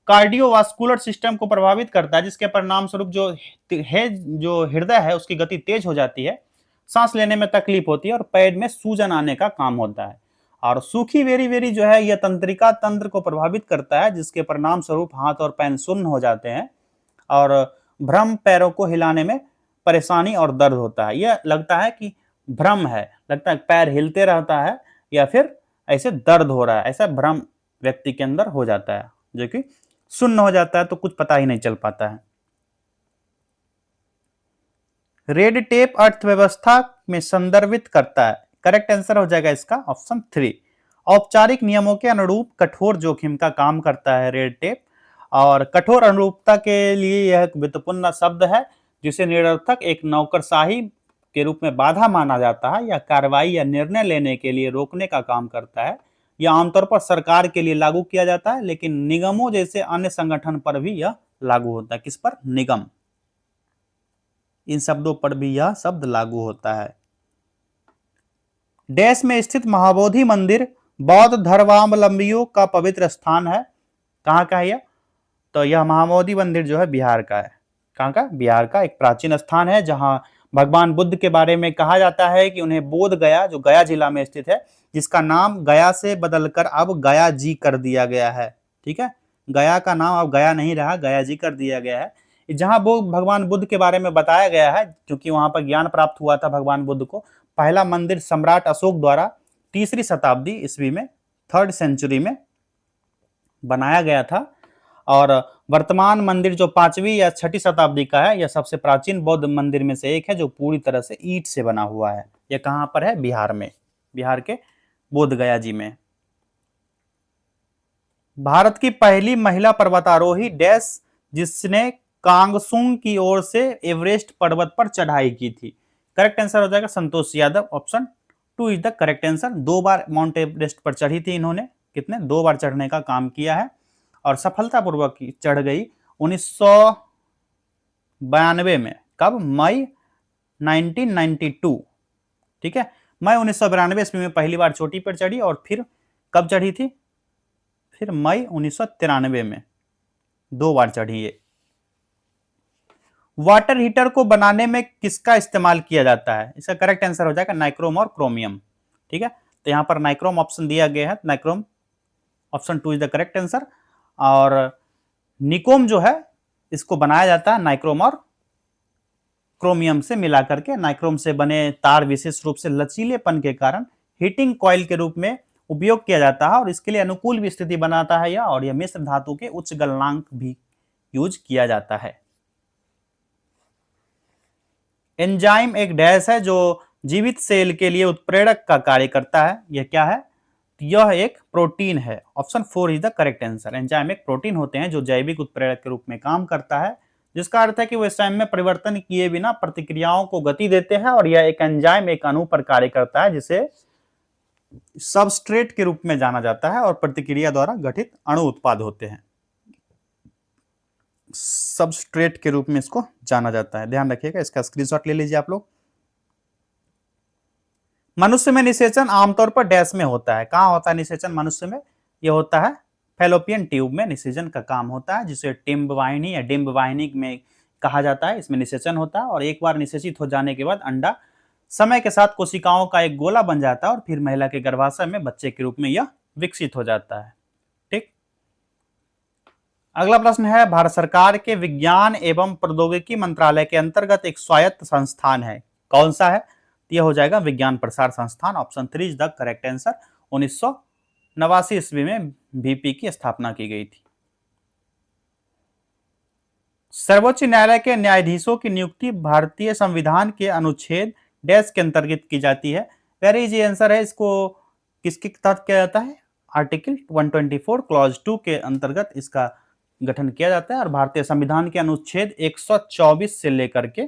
A: कार्डियोवास्कुलर सिस्टम को प्रभावित करता है, जिसके परिणाम स्वरूप जो हृदय है उसकी गति तेज हो जाती है। सांस लेने में तकलीफ होती है और पैर में सूजन आने का काम होता है। और सूखी बेरी जो है यह तंत्रिका तंत्र को प्रभावित करता है, जिसके परिणाम स्वरूप हाथ और पैर सुन्न हो जाते हैं और भ्रम, पैरों को हिलाने में परेशानी और दर्द होता है। यह लगता है कि भ्रम है, लगता है पैर हिलते रहता है या फिर ऐसे दर्द हो रहा है, ऐसा भ्रम व्यक्ति के अंदर हो जाता है, जो कि सुन्न हो जाता है तो कुछ पता ही नहीं चल पाता है। रेड टेप अर्थव्यवस्था में संदर्भित करता है। करेक्ट आंसर हो जाएगा इसका ऑप्शन 3। औपचारिक नियमों के अनुरूप कठोर जोखिम का काम करता है रेड टेप, और कठोर अनुरूपता के लिए यह एक व्युत्पन्न शब्द है जिसे निरर्थक एक नौकरशाही के रूप में बाधा माना जाता है या कार्रवाई या निर्णय लेने के लिए रोकने का काम करता है। यह आमतौर पर सरकार के लिए लागू किया जाता है, लेकिन निगमों जैसे अन्य संगठन पर भी यह लागू होता है। किस पर? निगम। इन शब्दों पर भी यह शब्द लागू होता है। डैश में स्थित महाबोधि मंदिर बौद्ध धर्मावलंबियों का पवित्र स्थान है। कहाँ का है यह? तो यह महाबोधि मंदिर जो है बिहार का है। कहाँ का? बिहार का एक प्राचीन स्थान है जहाँ भगवान बुद्ध के बारे में कहा जाता है कि उन्हें बोध गया, जो गया जिला में स्थित है, जिसका नाम गया से बदलकर अब गया जी कर दिया गया है। ठीक है, गया का नाम अब गया नहीं रहा, गया जी कर दिया गया है। जहां वो भगवान बुद्ध के बारे में बताया गया है, क्योंकि वहां पर ज्ञान प्राप्त हुआ था भगवान बुद्ध को। पहला मंदिर सम्राट अशोक द्वारा 3री शताब्दी ईस्वी में, 3rd सेंचुरी में बनाया गया था। और वर्तमान मंदिर जो 5वीं या 6ठी शताब्दी का है, यह सबसे प्राचीन बौद्ध मंदिर में से एक है जो पूरी तरह से ईंट से बना हुआ है। यह कहां पर है? बिहार में, बिहार के बोध गया जी में। भारत की पहली महिला पर्वतारोही डैश जिसने कांगसुंग की ओर से एवरेस्ट पर्वत पर चढ़ाई की थी। करेक्ट आंसर हो जाएगा Santosh Yadav, option 2 is the correct answer. 2 बार माउंट एवरेस्ट पर चढ़ी थी इन्होंने। कितने? 2 बार चढ़ने का काम किया है और सफलतापूर्वक चढ़ गई 1992 में। कब? मई 1992। ठीक है, मई 1992 ईस्वी में पहली बार चोटी पर चढ़ी और फिर कब चढ़ी थी? फिर मई 1993 में 2 बार चढ़ी ये। वाटर हीटर को बनाने में किसका इस्तेमाल किया जाता है? इसका करेक्ट आंसर हो जाएगा नाइक्रोम और क्रोमियम। ठीक है, तो यहां पर नाइक्रोम ऑप्शन दिया गया है, nichrome option 2 is the correct answer. और निकोम जो है इसको बनाया जाता है नाइक्रोम और क्रोमियम से मिला करके। नाइक्रोम से बने तार विशेष रूप से लचीलेपन के कारण हीटिंग कॉइल के रूप में उपयोग किया जाता है और इसके लिए अनुकूल भी स्थिति बनाता है यह, और यह मिश्र धातु के उच्च गलनांक भी यूज किया जाता है। एंजाइम एक डैश है जो जीवित सेल के लिए उत्प्रेरक का कार्य करता है। यह क्या है? यह एक प्रोटीन है। Option 4 is the correct answer. Enzyme एक प्रोटीन होते हैं जो जैविक उत्प्रेरक के रूप में काम करता है, जिसका अर्थ है कि वो एंजाइम में परिवर्तन किए बिना प्रतिक्रियाओं को गति देते हैं। और यह एक एंजाइम एक अणु पर कार्य करता है जिसे सबस्ट्रेट के रूप में जाना जाता है और प्रतिक्रिया द्वारा गठित अणु उत्पाद होते हैं। सबस्ट्रेट के रूप में इसको जाना जाता है, ध्यान रखिएगा, इसका स्क्रीनशॉट ले लीजिए आप लोग। मनुष्य में निषेचन आमतौर पर डैश में होता है। कहां होता है निषेचन मनुष्य में? यह होता है फैलोपियन ट्यूब में निषेचन का काम होता है, जिसे टिम्ब वाहिनी या डिम्ब वाहिनी में कहा जाता है। इसमें निषेचन होता है और एक बार निषेचित हो जाने के बाद अंडा समय के साथ कोशिकाओं का एक गोला बन जाता है और फिर महिला के गर्भाशय में बच्चे के रूप में यह विकसित हो जाता है। ठीक, अगला प्रश्न है, भारत सरकार के विज्ञान एवं प्रौद्योगिकी मंत्रालय के अंतर्गत एक स्वायत्त संस्थान है, कौन सा है? यह हो जाएगा विज्ञान प्रसार संस्थान। Option 3 is the correct answer. 1989 ईस्वी में वीपी की स्थापना की गई थी। सर्वोच्च न्यायालय के न्यायाधीशों की नियुक्ति भारतीय संविधान के अनुच्छेद डैश के अंतर्गत की जाती है। वेरी इजी आंसर है, इसको किसके तहत किया जाता है? आर्टिकल 124 क्लॉज 2 के अंतर्गत इसका गठन किया जाता है और भारतीय संविधान के अनुच्छेद 124 से लेकर के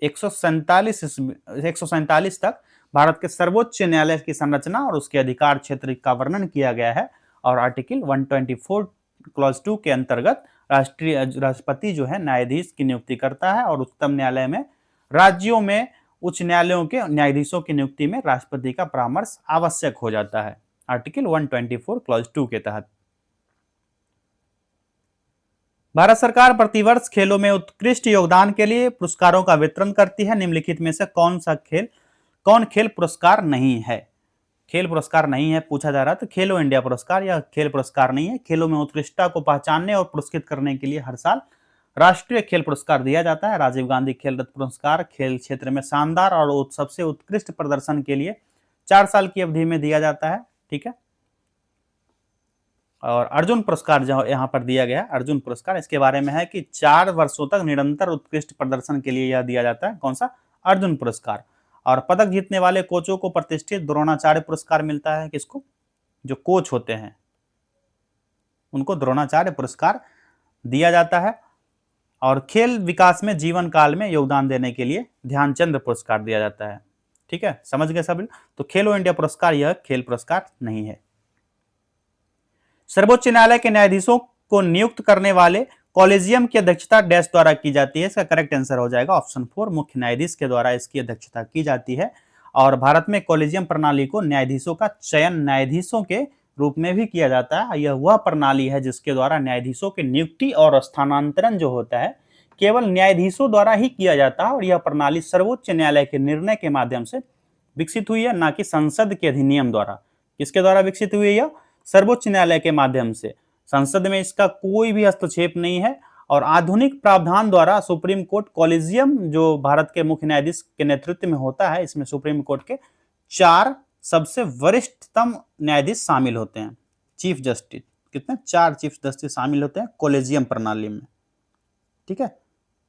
A: 147 तक भारत के सर्वोच्च न्यायालय की संरचना और उसके अधिकार क्षेत्र का वर्णन किया गया है। और आर्टिकल 124 क्लॉज 2 के अंतर्गत राष्ट्रपति जो है न्यायाधीश की नियुक्ति करता है और उच्चतम न्यायालय में राज्यों में उच्च न्यायालयों के न्यायाधीशों की नियुक्ति में राष्ट्रपति का परामर्श आवश्यक हो जाता है आर्टिकल 124 क्लॉज 2 के तहत। भारत सरकार प्रतिवर्ष खेलों में उत्कृष्ट योगदान के लिए पुरस्कारों का वितरण करती है। निम्नलिखित में से कौन सा खेल कौन खेल पुरस्कार नहीं है? खेल पुरस्कार नहीं है पूछा जा रहा है तो खेलो इंडिया पुरस्कार या खेल पुरस्कार नहीं है। खेलों में उत्कृष्टता को पहचानने और पुरस्कृत करने के लिए हर साल राष्ट्रीय खेल पुरस्कार दिया जाता है। राजीव गांधी खेल रत्न पुरस्कार खेल क्षेत्र में शानदार और सबसे उत्कृष्ट प्रदर्शन के लिए 4 साल की अवधि में दिया जाता है। ठीक है। और अर्जुन पुरस्कार जो यहाँ पर दिया गया, अर्जुन पुरस्कार, इसके बारे में है कि 4 वर्षों तक निरंतर उत्कृष्ट प्रदर्शन के लिए यह दिया जाता है। कौन सा? अर्जुन पुरस्कार। और पदक जीतने वाले कोचों को प्रतिष्ठित द्रोणाचार्य पुरस्कार मिलता है। किसको? जो कोच होते हैं उनको द्रोणाचार्य पुरस्कार दिया जाता है। और खेल विकास में जीवन काल में योगदान देने के लिए ध्यानचंद पुरस्कार दिया जाता है। ठीक है, समझ गए सभी? तो खेलो इंडिया पुरस्कार यह खेल पुरस्कार नहीं है। सर्वोच्च न्यायालय के न्यायाधीशों को नियुक्त करने वाले कॉलेजियम की अध्यक्षता डैश द्वारा की जाती है। इसका करेक्ट आंसर हो जाएगा ऑप्शन 4, मुख्य न्यायाधीश के द्वारा इसकी अध्यक्षता की जाती है। और भारत में कॉलेजियम प्रणाली को न्यायाधीशों का चयन न्यायाधीशों के रूप में भी किया जाता है। यह वह प्रणाली है जिसके द्वारा न्यायाधीशों की नियुक्ति और स्थानांतरण जो होता है केवल न्यायाधीशों द्वारा ही किया जाता है। और यह प्रणाली सर्वोच्च न्यायालय के निर्णय के माध्यम से विकसित हुई है, ना कि संसद के अधिनियम द्वारा। किसके द्वारा विकसित हुई है? सर्वोच्च न्यायालय के माध्यम से। संसद में इसका कोई भी हस्तक्षेप नहीं है। और आधुनिक प्रावधान द्वारा सुप्रीम कोर्ट कॉलेजियम जो भारत के मुख्य न्यायाधीश के नेतृत्व में होता है, इसमें सुप्रीम कोर्ट के 4 सबसे वरिष्ठतम न्यायाधीश शामिल होते हैं। चीफ जस्टिस, कितने? 4 चीफ जस्टिस शामिल होते हैं कॉलेजियम प्रणाली में। ठीक है,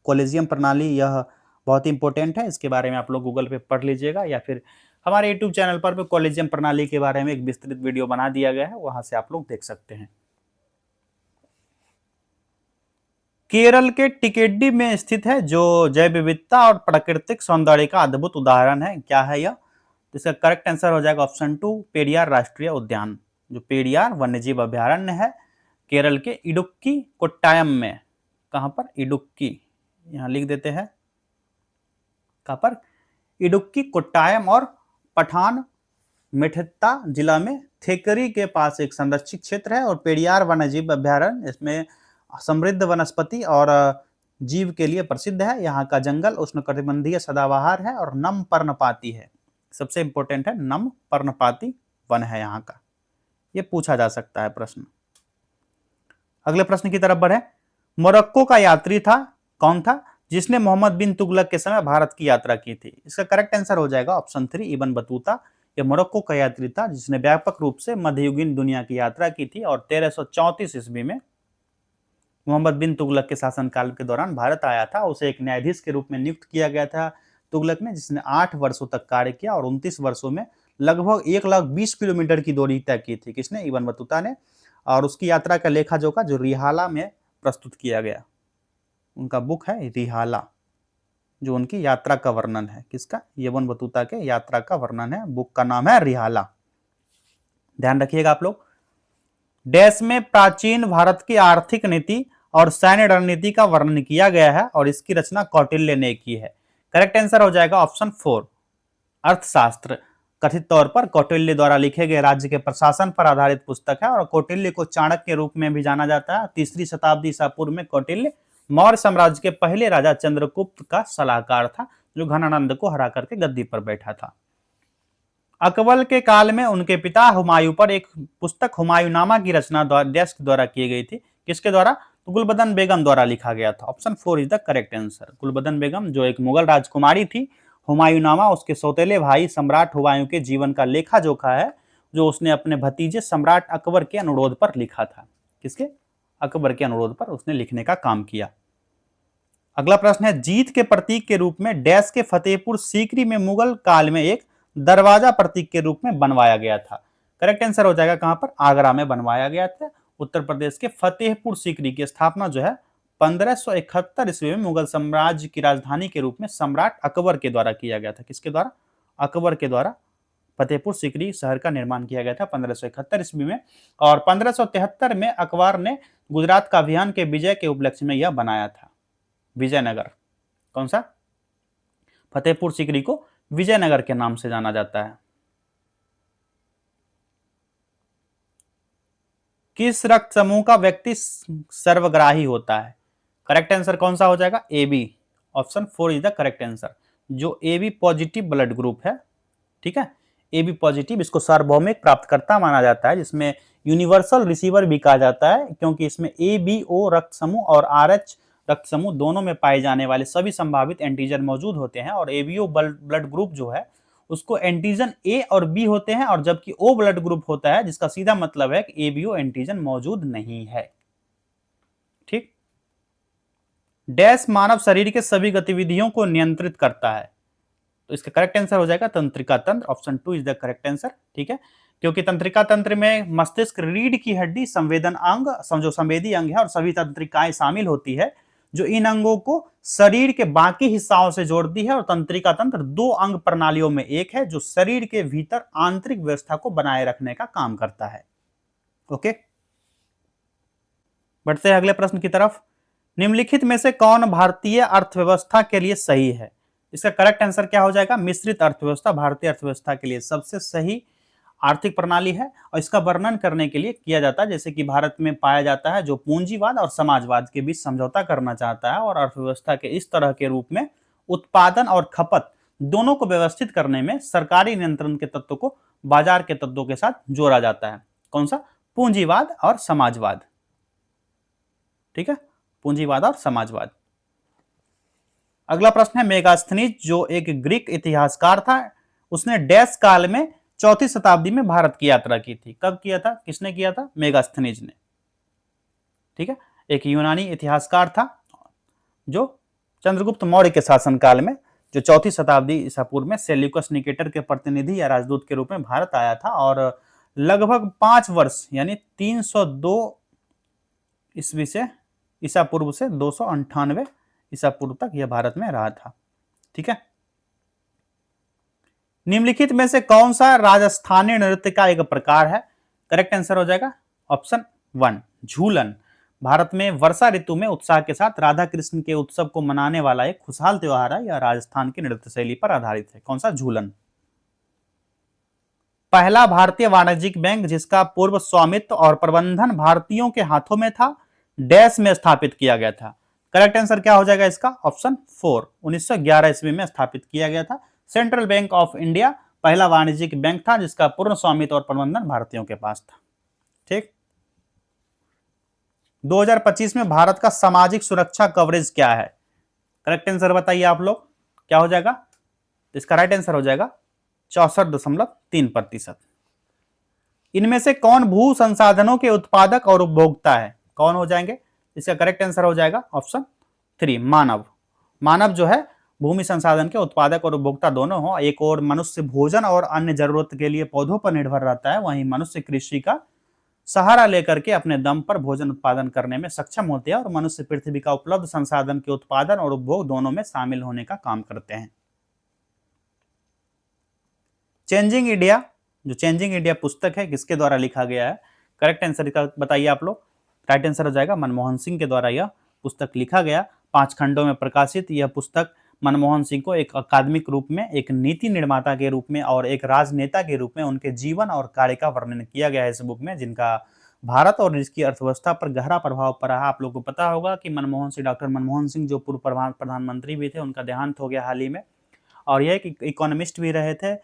A: कॉलेजियम प्रणाली यह बहुत इंपॉर्टेंट है। इसके बारे में आप लोग गूगल पे पढ़ लीजिएगा या फिर हमारे यूट्यूब चैनल पर कॉलेजियम प्रणाली के बारे में एक विस्तृत वीडियो बना दिया गया है, वहां से आप लोग देख सकते हैं। केरल के टिकेडी में स्थित है जो जैव विविधता और प्राकृतिक सौंदर्य का अद्भुत उदाहरण है। क्या है यह? इसका करेक्ट आंसर हो जाएगा ऑप्शन 2, पेरियार राष्ट्रीय उद्यान। जो पेरियार वन्यजीव अभ्यारण्य है केरल के इडुक्की कोट्टायम में। कहां पर? इडुक्की, यहां लिख देते हैं। कहां पर? इडुक्की कोट्टायम और पठान मिठित्ता जिला में थेकरी के पास एक संरक्षित क्षेत्र है। और पेरियार वन्यजीव अभ्यारण्य इसमें समृद्ध वनस्पति और जीव के लिए प्रसिद्ध है। यहाँ का जंगल उष्णकटिबंधीय सदाबहार है और नम पर्णपाती है। सबसे इंपॉर्टेंट है, नम पर्णपाती वन है यहाँ का। ये पूछा जा सकता है प्रश्न। अगले प्रश्न की तरफ बढ़े। मोरक्को का यात्री था, कौन था जिसने मोहम्मद बिन तुगलक के समय भारत की यात्रा की थी? इसका करेक्ट आंसर हो जाएगा ऑप्शन 3, इब्न बतूता। यह मोरक्को का यात्री था जिसने व्यापक रूप से मध्ययुगीन दुनिया की यात्रा की थी और 1334 ईस्वी में मोहम्मद बिन तुगलक के शासनकाल के दौरान भारत आया था। उसे एक न्यायाधीश के रूप में नियुक्त किया गया था तुगलक ने, जिसने 8 वर्षों तक कार्य किया और 29 वर्षों में लगभग 1,20,000 किलोमीटर की दूरी तय की थी। किसने? इब्न बतूता ने। और उसकी यात्रा का लेखा जोखा जो रिहाला में प्रस्तुत किया गया, उनका बुक है रिहाला, जो उनकी यात्रा का वर्णन है। किसका? इब्न बतूता के यात्रा का वर्णन है। बुक का नाम है रिहाला। ध्यान रखिएगा आप लोग। डैश में प्राचीन भारत की आर्थिक नीति और सैन्य रणनीति का वर्णन किया गया है और इसकी रचना कौटिल्य ने की है। करेक्ट आंसर हो जाएगा ऑप्शन 4, अर्थशास्त्र। कथित तौर पर कौटिल्य द्वारा लिखे गए राज्य के प्रशासन पर आधारित पुस्तक है। और कौटिल्य को चाणक्य के रूप में भी जाना जाता है। 3री शताब्दी ईसा पूर्व में कौटिल्य मौर्य साम्राज्य के पहले राजा चंद्रगुप्त का सलाहकार था, जो घनानंद को हरा करके गद्दी पर बैठा था। अकबर के काल में उनके पिता हुमायूं पर एक पुस्तक हुमायूंनामा की रचना डैश द्वारा की गई थी। किसके द्वारा? तो गुलबदन बेगम द्वारा लिखा गया था। Option 4 is the correct answer. Gulbadan Begum जो एक मुगल राजकुमारी थी। हुमायूंनामा उसके सौतेले भाई सम्राट हुमायूं के जीवन का लेखा जोखा है, जो उसने अपने भतीजे सम्राट अकबर के अनुरोध पर लिखा था। किसके? अकबर के अनुरोध पर उसने लिखने का काम किया। अगला प्रश्न है, जीत के प्रतीक के रूप में डैश के फतेहपुर सीकरी में मुगल काल में एक दरवाजा प्रतीक के रूप में बनवाया गया था। करेक्ट आंसर हो जाएगा कहां पर? आगरा में बनवाया गया था। उत्तर प्रदेश के फतेहपुर सीकरी की स्थापना जो है 1571 ईस्वी में मुगल साम्राज्य की राजधानी के रूप में सम्राट अकबर के द्वारा किया गया था। किसके द्वारा? अकबर के द्वारा फतेहपुर सीकरी शहर का निर्माण किया गया था 1571 ईस्वी में। और 1573 में अकबर ने गुजरात का अभियान के विजय के उपलक्ष्य में यह बनाया था, विजयनगर। कौन सा? फतेहपुर सीकरी को विजयनगर के नाम से जाना जाता है। किस रक्त समूह का व्यक्ति सर्वग्राही होता है? करेक्ट आंसर कौन सा हो जाएगा? AB। Option 4 is the correct answer. जो AB पॉजिटिव ब्लड ग्रुप है ठीक है। ए बी पॉजिटिव इसको सार्वभौमिक प्राप्तकर्ता माना जाता है, जिसमें यूनिवर्सल रिसीवर भी कहा जाता है, क्योंकि इसमें ए बी ओ रक्त समूह और आर एच रक्त समूह दोनों में पाए जाने वाले सभी संभावित एंटीजन मौजूद होते हैं। और एबीओ ब्लड ग्रुप जो है उसको एंटीजन ए और बी होते हैं, और जबकि ओ ब्लड ग्रुप होता है जिसका सीधा मतलब है कि एबीओ एंटीजन मौजूद नहीं है। ठीक। डैश मानव शरीर के सभी गतिविधियों को नियंत्रित करता है, तो इसका करेक्ट आंसर हो जाएगा तंत्रिका तंत्र, option 2 is the correct answer. ठीक है, क्योंकि तंत्रिका तंत्र में मस्तिष्क, रीढ़ की हड्डी, संवेदन अंग, जो संवेदी अंग है, और सभी तंत्रिकाएं शामिल होती है, जो इन अंगों को शरीर के बाकी हिस्सों से जोड़ती है। और तंत्रिका तंत्र दो अंग प्रणालियों में एक है, जो शरीर के भीतर आंतरिक व्यवस्था को बनाए रखने का काम करता है। ओके, बढ़ते हैं अगले प्रश्न की तरफ। निम्नलिखित में से कौन भारतीय अर्थव्यवस्था के लिए सही है? इसका करेक्ट आंसर क्या हो जाएगा? मिश्रित अर्थव्यवस्था भारतीय अर्थव्यवस्था के लिए सबसे सही आर्थिक प्रणाली है। और इसका वर्णन करने के लिए किया जाता है, जैसे कि भारत में पाया जाता है, जो पूंजीवाद और समाजवाद के बीच समझौता करना चाहता है और अर्थव्यवस्था के इस तरह के रूप में उत्पादन और खपत दोनों को व्यवस्थित करने में सरकारी नियंत्रण के तत्वों को बाजार के तत्वों के साथ जोड़ा जाता है। कौन सा? पूंजीवाद और समाजवाद। ठीक है, पूंजीवाद और समाजवाद। अगला प्रश्न है, मेगास्थनीज जो एक ग्रीक इतिहासकार था, उसने डैश काल में चौथी शताब्दी में भारत की यात्रा की थी। कब किया था? किसने किया था? मेगास्थनीज ने। ठीक है, एक यूनानी इतिहासकार था जो चंद्रगुप्त मौर्य के शासनकाल में, जो चौथी शताब्दी ईसा पूर्व में सेल्यूकस निकेटर के प्रतिनिधि या राजदूत के रूप में भारत आया था, और लगभग 5 वर्ष यानी 302 ईस्वी से ईसा पूर्व से 298 ईसा पूर्व तक यह भारत में रहा था। ठीक है, निम्नलिखित में से कौन सा राजस्थानी नृत्य का एक प्रकार है? करेक्ट आंसर हो जाएगा ऑप्शन 1 झूलन। भारत में वर्षा ऋतु में उत्साह के साथ राधा कृष्ण के उत्सव को मनाने वाला एक खुशहाल त्योहार है। यह राजस्थान की नृत्य शैली पर आधारित है। कौन सा? झूलन। पहला भारतीय वाणिज्यिक बैंक जिसका पूर्व स्वामित्व और प्रबंधन भारतीयों के हाथों में था, डैश में स्थापित किया गया था। करेक्ट आंसर क्या हो जाएगा इसका? ऑप्शन 4 1911 ईस्वी में स्थापित किया गया था। सेंट्रल बैंक ऑफ इंडिया पहला वाणिज्यिक बैंक था जिसका पूर्ण स्वामित्व और प्रबंधन भारतीयों के पास था। ठीक। 2025 में भारत का सामाजिक सुरक्षा कवरेज क्या है? करेक्ट आंसर बताइए आप लोग, क्या हो जाएगा? इसका राइट आंसर हो जाएगा 64.3%। इनमें से कौन भू संसाधनों के उत्पादक और उपभोक्ता है? कौन हो जाएंगे? इसका करेक्ट आंसर हो जाएगा ऑप्शन 3 मानव। मानव जो है भूमि संसाधन के उत्पादक और उपभोक्ता दोनों हो। एक और मनुष्य भोजन और अन्य जरूरत के लिए पौधों पर निर्भर रहता है, वहीं मनुष्य कृषि का सहारा लेकर के अपने दम पर भोजन उत्पादन करने में सक्षम होते हैं, और मनुष्य पृथ्वी का उपलब्ध संसाधन के उत्पादन और उपभोग दोनों में शामिल होने का काम करते हैं। चेंजिंग इंडिया, जो चेंजिंग इंडिया पुस्तक है, किसके द्वारा लिखा गया है? करेक्ट आंसर का बताइए आप लोग। राइट आंसर हो जाएगा मनमोहन सिंह के द्वारा यह पुस्तक लिखा गया। 5 खंडों में प्रकाशित यह पुस्तक मनमोहन सिंह को एक अकादमिक रूप में, एक नीति निर्माता के रूप में और एक राजनेता के रूप में उनके जीवन और कार्य का वर्णन किया गया है इस बुक में, जिनका भारत और इसकी अर्थव्यवस्था पर गहरा प्रभाव पड़ा है। आप लोगों को पता होगा कि मनमोहन सिंह, डॉक्टर मनमोहन सिंह जो पूर्व प्रधानमंत्री भी थे, उनका देहांत हो गया हाल ही में, और यह एक इकोनॉमिस्ट भी रहे थे।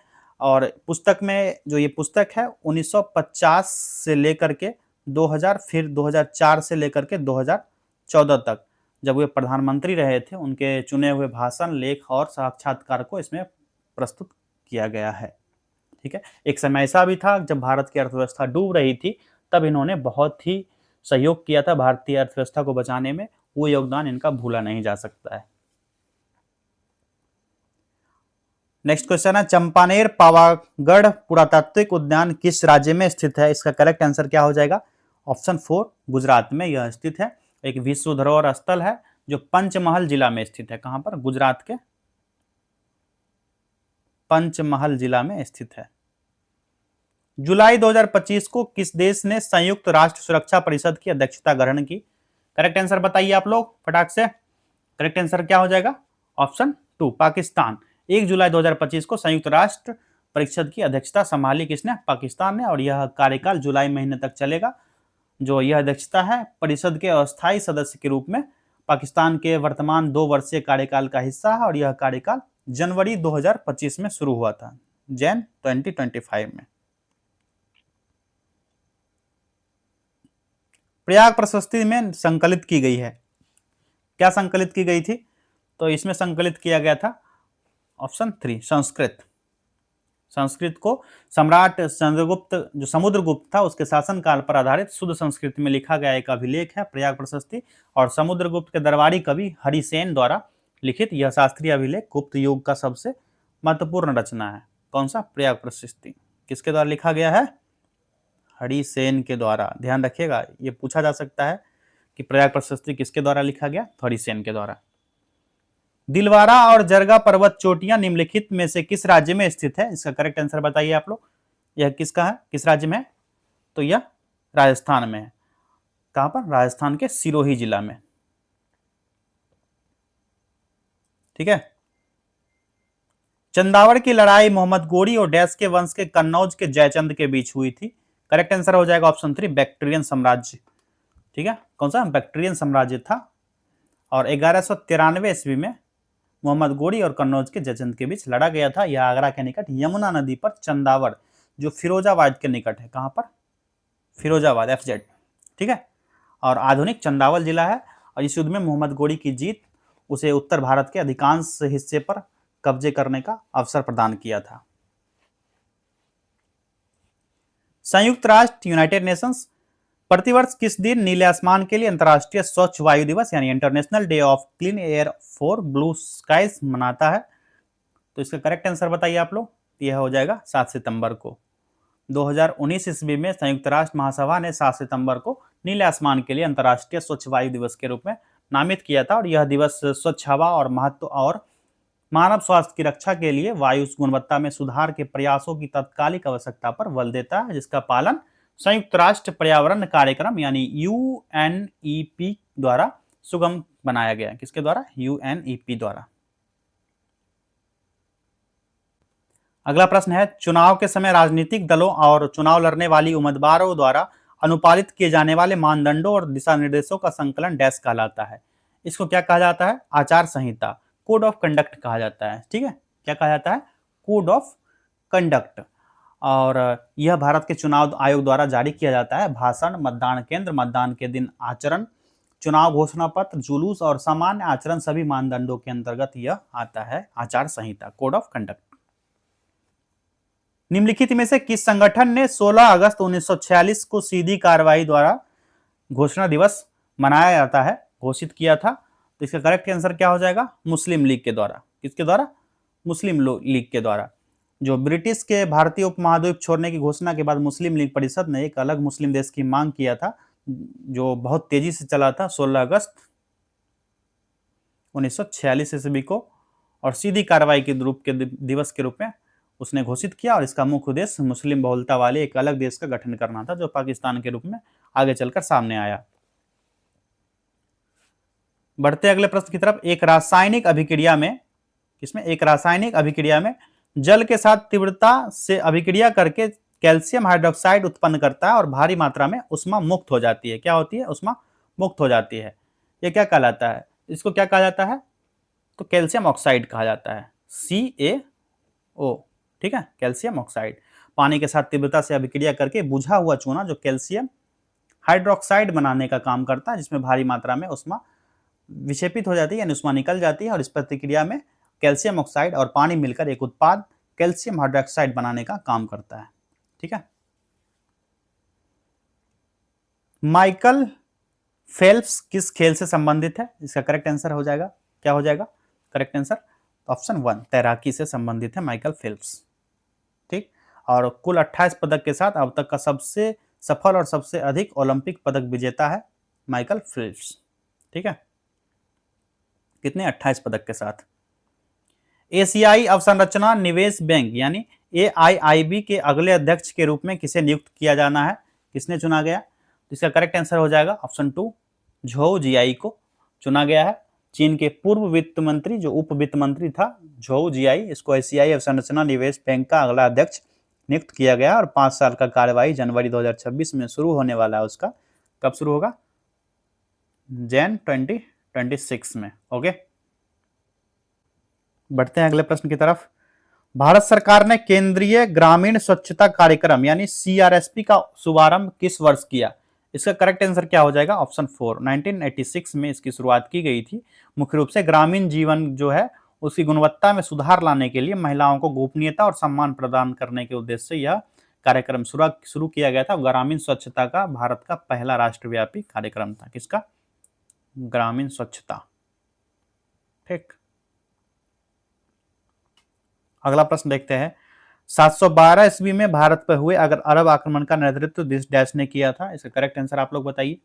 A: और पुस्तक में जो ये पुस्तक है 1950 से लेकर के 2000, फिर 2004 से लेकर के 2014 तक जब वे प्रधानमंत्री रहे थे, उनके चुने हुए भाषण, लेख और साक्षात्कार को इसमें प्रस्तुत किया गया है। ठीक है, एक समय ऐसा भी था जब भारत की अर्थव्यवस्था डूब रही थी, तब इन्होंने बहुत ही सहयोग किया था भारतीय अर्थव्यवस्था को बचाने में। वो योगदान इनका भूला नहीं जा सकता है। नेक्स्ट क्वेश्चन है, चंपानेर पावागढ़ पुरातात्विक उद्यान किस राज्य में स्थित है? इसका करेक्ट आंसर क्या हो जाएगा? ऑप्शन 4 गुजरात में यह स्थित है। एक विश्व धरोहर स्थल है जो पंचमहल जिला में स्थित है। कहां पर? गुजरात के पंचमहल जिला में स्थित है। जुलाई 2025 को किस देश ने संयुक्त राष्ट्र सुरक्षा परिषद की अध्यक्षता ग्रहण की? करेक्ट आंसर बताइए आप लोग फटाक से। करेक्ट आंसर क्या हो जाएगा? ऑप्शन 2 पाकिस्तान। 1 जुलाई 2025 को संयुक्त राष्ट्र परिषद की अध्यक्षता संभाली किसने? पाकिस्तान ने, और यह कार्यकाल जुलाई महीने तक चलेगा। जो यह अध्यक्षता है परिषद के अस्थायी सदस्य के रूप में पाकिस्तान के वर्तमान 2 वर्षीय कार्यकाल का हिस्सा है, और यह कार्यकाल जनवरी 2025 में शुरू हुआ था। जैन 2025 में। प्रयाग प्रशस्ति में संकलित की गई है, क्या संकलित की गई थी? तो इसमें संकलित किया गया था ऑप्शन 3 संस्कृत। संस्कृत को सम्राट चंद्रगुप्त जो समुद्रगुप्त था उसके शासनकाल पर आधारित शुद्ध संस्कृत में लिखा गया एक अभिलेख है प्रयाग प्रशस्ति, और समुद्रगुप्त के दरबारी कवि हरिसेन द्वारा लिखित यह शास्त्रीय अभिलेख गुप्त युग का सबसे महत्वपूर्ण रचना है। कौन सा? प्रयाग प्रशस्ति। किसके द्वारा लिखा गया है? हरिसेन के द्वारा। ध्यान रखिएगा, ये पूछा जा सकता है कि प्रयाग प्रशस्ति किसके द्वारा लिखा गया? तो हरिसेन के द्वारा। दिलवारा और जरगा पर्वत चोटियां निम्नलिखित में से किस राज्य में स्थित है? इसका करेक्ट आंसर बताइए आप लोग। यह किसका है, किस राज्य में है? तो यह राजस्थान में है। कहां पर? राजस्थान के सिरोही जिला में। ठीक है। चंदावड़ की लड़ाई मोहम्मद गोरी और डैश के वंश के कन्नौज के जयचंद के बीच हुई थी। करेक्ट आंसर हो जाएगा ऑप्शन 3 बैक्ट्रियन साम्राज्य। ठीक है, कौन सा? बैक्ट्रियन साम्राज्य था। और 1193 ईस्वी में मोहम्मद गोरी और कन्नौज के जयचंद के बीच लड़ा गया था। यह आगरा के निकट यमुना नदी पर चंदावड़ जो फिरोजाबाद के निकट है। कहां पर? फिरोजाबाद, FZ। ठीक है, और आधुनिक चंदावल जिला है। और इस युद्ध में मोहम्मद गोरी की जीत उसे उत्तर भारत के अधिकांश हिस्से पर कब्जे करने का अवसर प्रदान किया था। संयुक्त राष्ट्र यूनाइटेड नेशंस प्रतिवर्ष किस दिन नीले आसमान के लिए अंतर्राष्ट्रीय स्वच्छ वायु दिवस यानी international day of clean air for blue skies मनाता है? तो इसका करेक्ट आंसर बताइए आप लोग। यह हो जाएगा 7 सितंबर को। 2019 ईस्वी में संयुक्त राष्ट्र महासभा ने 7 सितंबर को नीले आसमान के लिए अंतर्राष्ट्रीय स्वच्छ वायु दिवस के रूप में नामित किया था। और यह दिवस स्वच्छ हवा और महत्व और मानव स्वास्थ्य की रक्षा के लिए वायु गुणवत्ता में सुधार के प्रयासों की तात्कालिक आवश्यकता पर बल देता है, जिसका पालन संयुक्त राष्ट्र पर्यावरण कार्यक्रम यानी UNEP द्वारा सुगम बनाया गया। किसके द्वारा? UNEP द्वारा। अगला प्रश्न है, चुनाव के समय राजनीतिक दलों और चुनाव लड़ने वाली उम्मीदवारों द्वारा अनुपालित किए जाने वाले मानदंडों और दिशा निर्देशों का संकलन डैश कहलाता है? इसको क्या कहा जाता है? आचार संहिता, कोड ऑफ कंडक्ट कहा जाता है। ठीक है, क्या कहा जाता है? Code of conduct. और यह भारत के चुनाव आयोग द्वारा जारी किया जाता है। भाषण, मतदान केंद्र, मतदान के दिन आचरण, चुनाव घोषणा पत्र, जुलूस और सामान्य आचरण सभी मानदंडों के अंतर्गत यह आता है आचार संहिता, कोड ऑफ कंडक्ट। निम्नलिखित में से किस संगठन ने 16 अगस्त 1946 को सीधी कार्रवाई द्वारा घोषणा दिवस मनाया जाता है घोषित किया था? तो इसका करेक्ट आंसर क्या हो जाएगा? मुस्लिम लीग के द्वारा। किसके द्वारा? मुस्लिम लीग के द्वारा। जो ब्रिटिश के भारतीय उपमहाद्वीप छोड़ने की घोषणा के बाद मुस्लिम लीग परिषद ने एक अलग मुस्लिम देश की मांग किया था, जो बहुत तेजी से चला था 16 अगस्त 1946 ईस्वी को, और सीधी कार्रवाई के दिवस के रूप में उसने घोषित किया। और इसका मुख्य उद्देश्य मुस्लिम बहुलता वाले एक अलग देश का गठन करना था, जो पाकिस्तान के रूप में आगे चलकर सामने आया। बढ़ते अगले प्रश्न की तरफ। एक रासायनिक अभिक्रिया में, इसमें एक रासायनिक अभिक्रिया में जल के साथ तीव्रता से अभिक्रिया करके कैल्शियम हाइड्रोक्साइड उत्पन्न करता है और भारी मात्रा में उष्मा मुक्त हो जाती है। क्या होती है? उष्मा मुक्त हो जाती है। यह क्या कहलाता है? इसको क्या कहा जाता है? तो कैल्शियम ऑक्साइड कहा जाता है, CaO। ठीक है, कैल्शियम ऑक्साइड। पानी के साथ तीव्रता से अभिक्रिया करके बुझा हुआ चूना जो कैल्शियम हाइड्रोक्साइड बनाने का काम करता है, जिसमें भारी मात्रा में उष्मा विक्षेपित हो जाती है यानी उष्मा निकल जाती है, और इस प्रतिक्रिया में कैल्शियम ऑक्साइड और पानी मिलकर एक उत्पाद कैल्शियम हाइड्रोक्साइड बनाने का काम करता है। ठीक है। माइकल फेल्प्स किस खेल से संबंधित है? इसका करेक्ट आंसर हो जाएगा, क्या हो जाएगा करेक्ट आंसर? ऑप्शन 1 तैराकी से संबंधित है माइकल फेल्प्स। ठीक, और कुल 28 पदक के साथ अब तक का सबसे सफल और सबसे अधिक ओलंपिक पदक विजेता है माइकल फेल्प्स। ठीक है, कितने? 28 पदक के साथ। एशियाई अवसंरचना निवेश बैंक यानी AIIB के अगले अध्यक्ष के रूप में किसे नियुक्त किया जाना है? किसने चुना गया? तो इसका करेक्ट आंसर हो जाएगा ऑप्शन 2 झोउ जियाई को चुना गया है। चीन के पूर्व वित्त मंत्री जो उप वित्त मंत्री था झोउ जियाई, इसको एशियाई अवसंरचना निवेश बैंक का अगला अध्यक्ष नियुक्त किया गया और 5 साल का कार्यवाही जनवरी 2026 में शुरू होने वाला है उसका। कब शुरू होगा? जैन 2026 में। ओके, बढ़ते हैं अगले प्रश्न की तरफ। भारत सरकार ने केंद्रीय ग्रामीण स्वच्छता कार्यक्रम यानी सीआरएसपी का शुभारंभ किस वर्ष किया? इसका करेक्ट आंसर क्या हो जाएगा? ऑप्शन 4, 1986 में इसकी शुरुआत की गई थी। मुख्य रूप से ग्रामीण जीवन जो है उसकी गुणवत्ता में सुधार लाने के लिए महिलाओं को गोपनीयता और सम्मान प्रदान करने के उद्देश्य से यह कार्यक्रम शुरू किया गया था। ग्रामीण स्वच्छता का भारत का पहला राष्ट्रव्यापी कार्यक्रम था। किसका? ग्रामीण स्वच्छता। ठीक, अगला प्रश्न देखते हैं। 712 ईस्वी में भारत पर हुए अगर अरब आक्रमण का नेतृत्व डैश ने किया था? इसका करेक्ट आंसर आप लोग बताइए।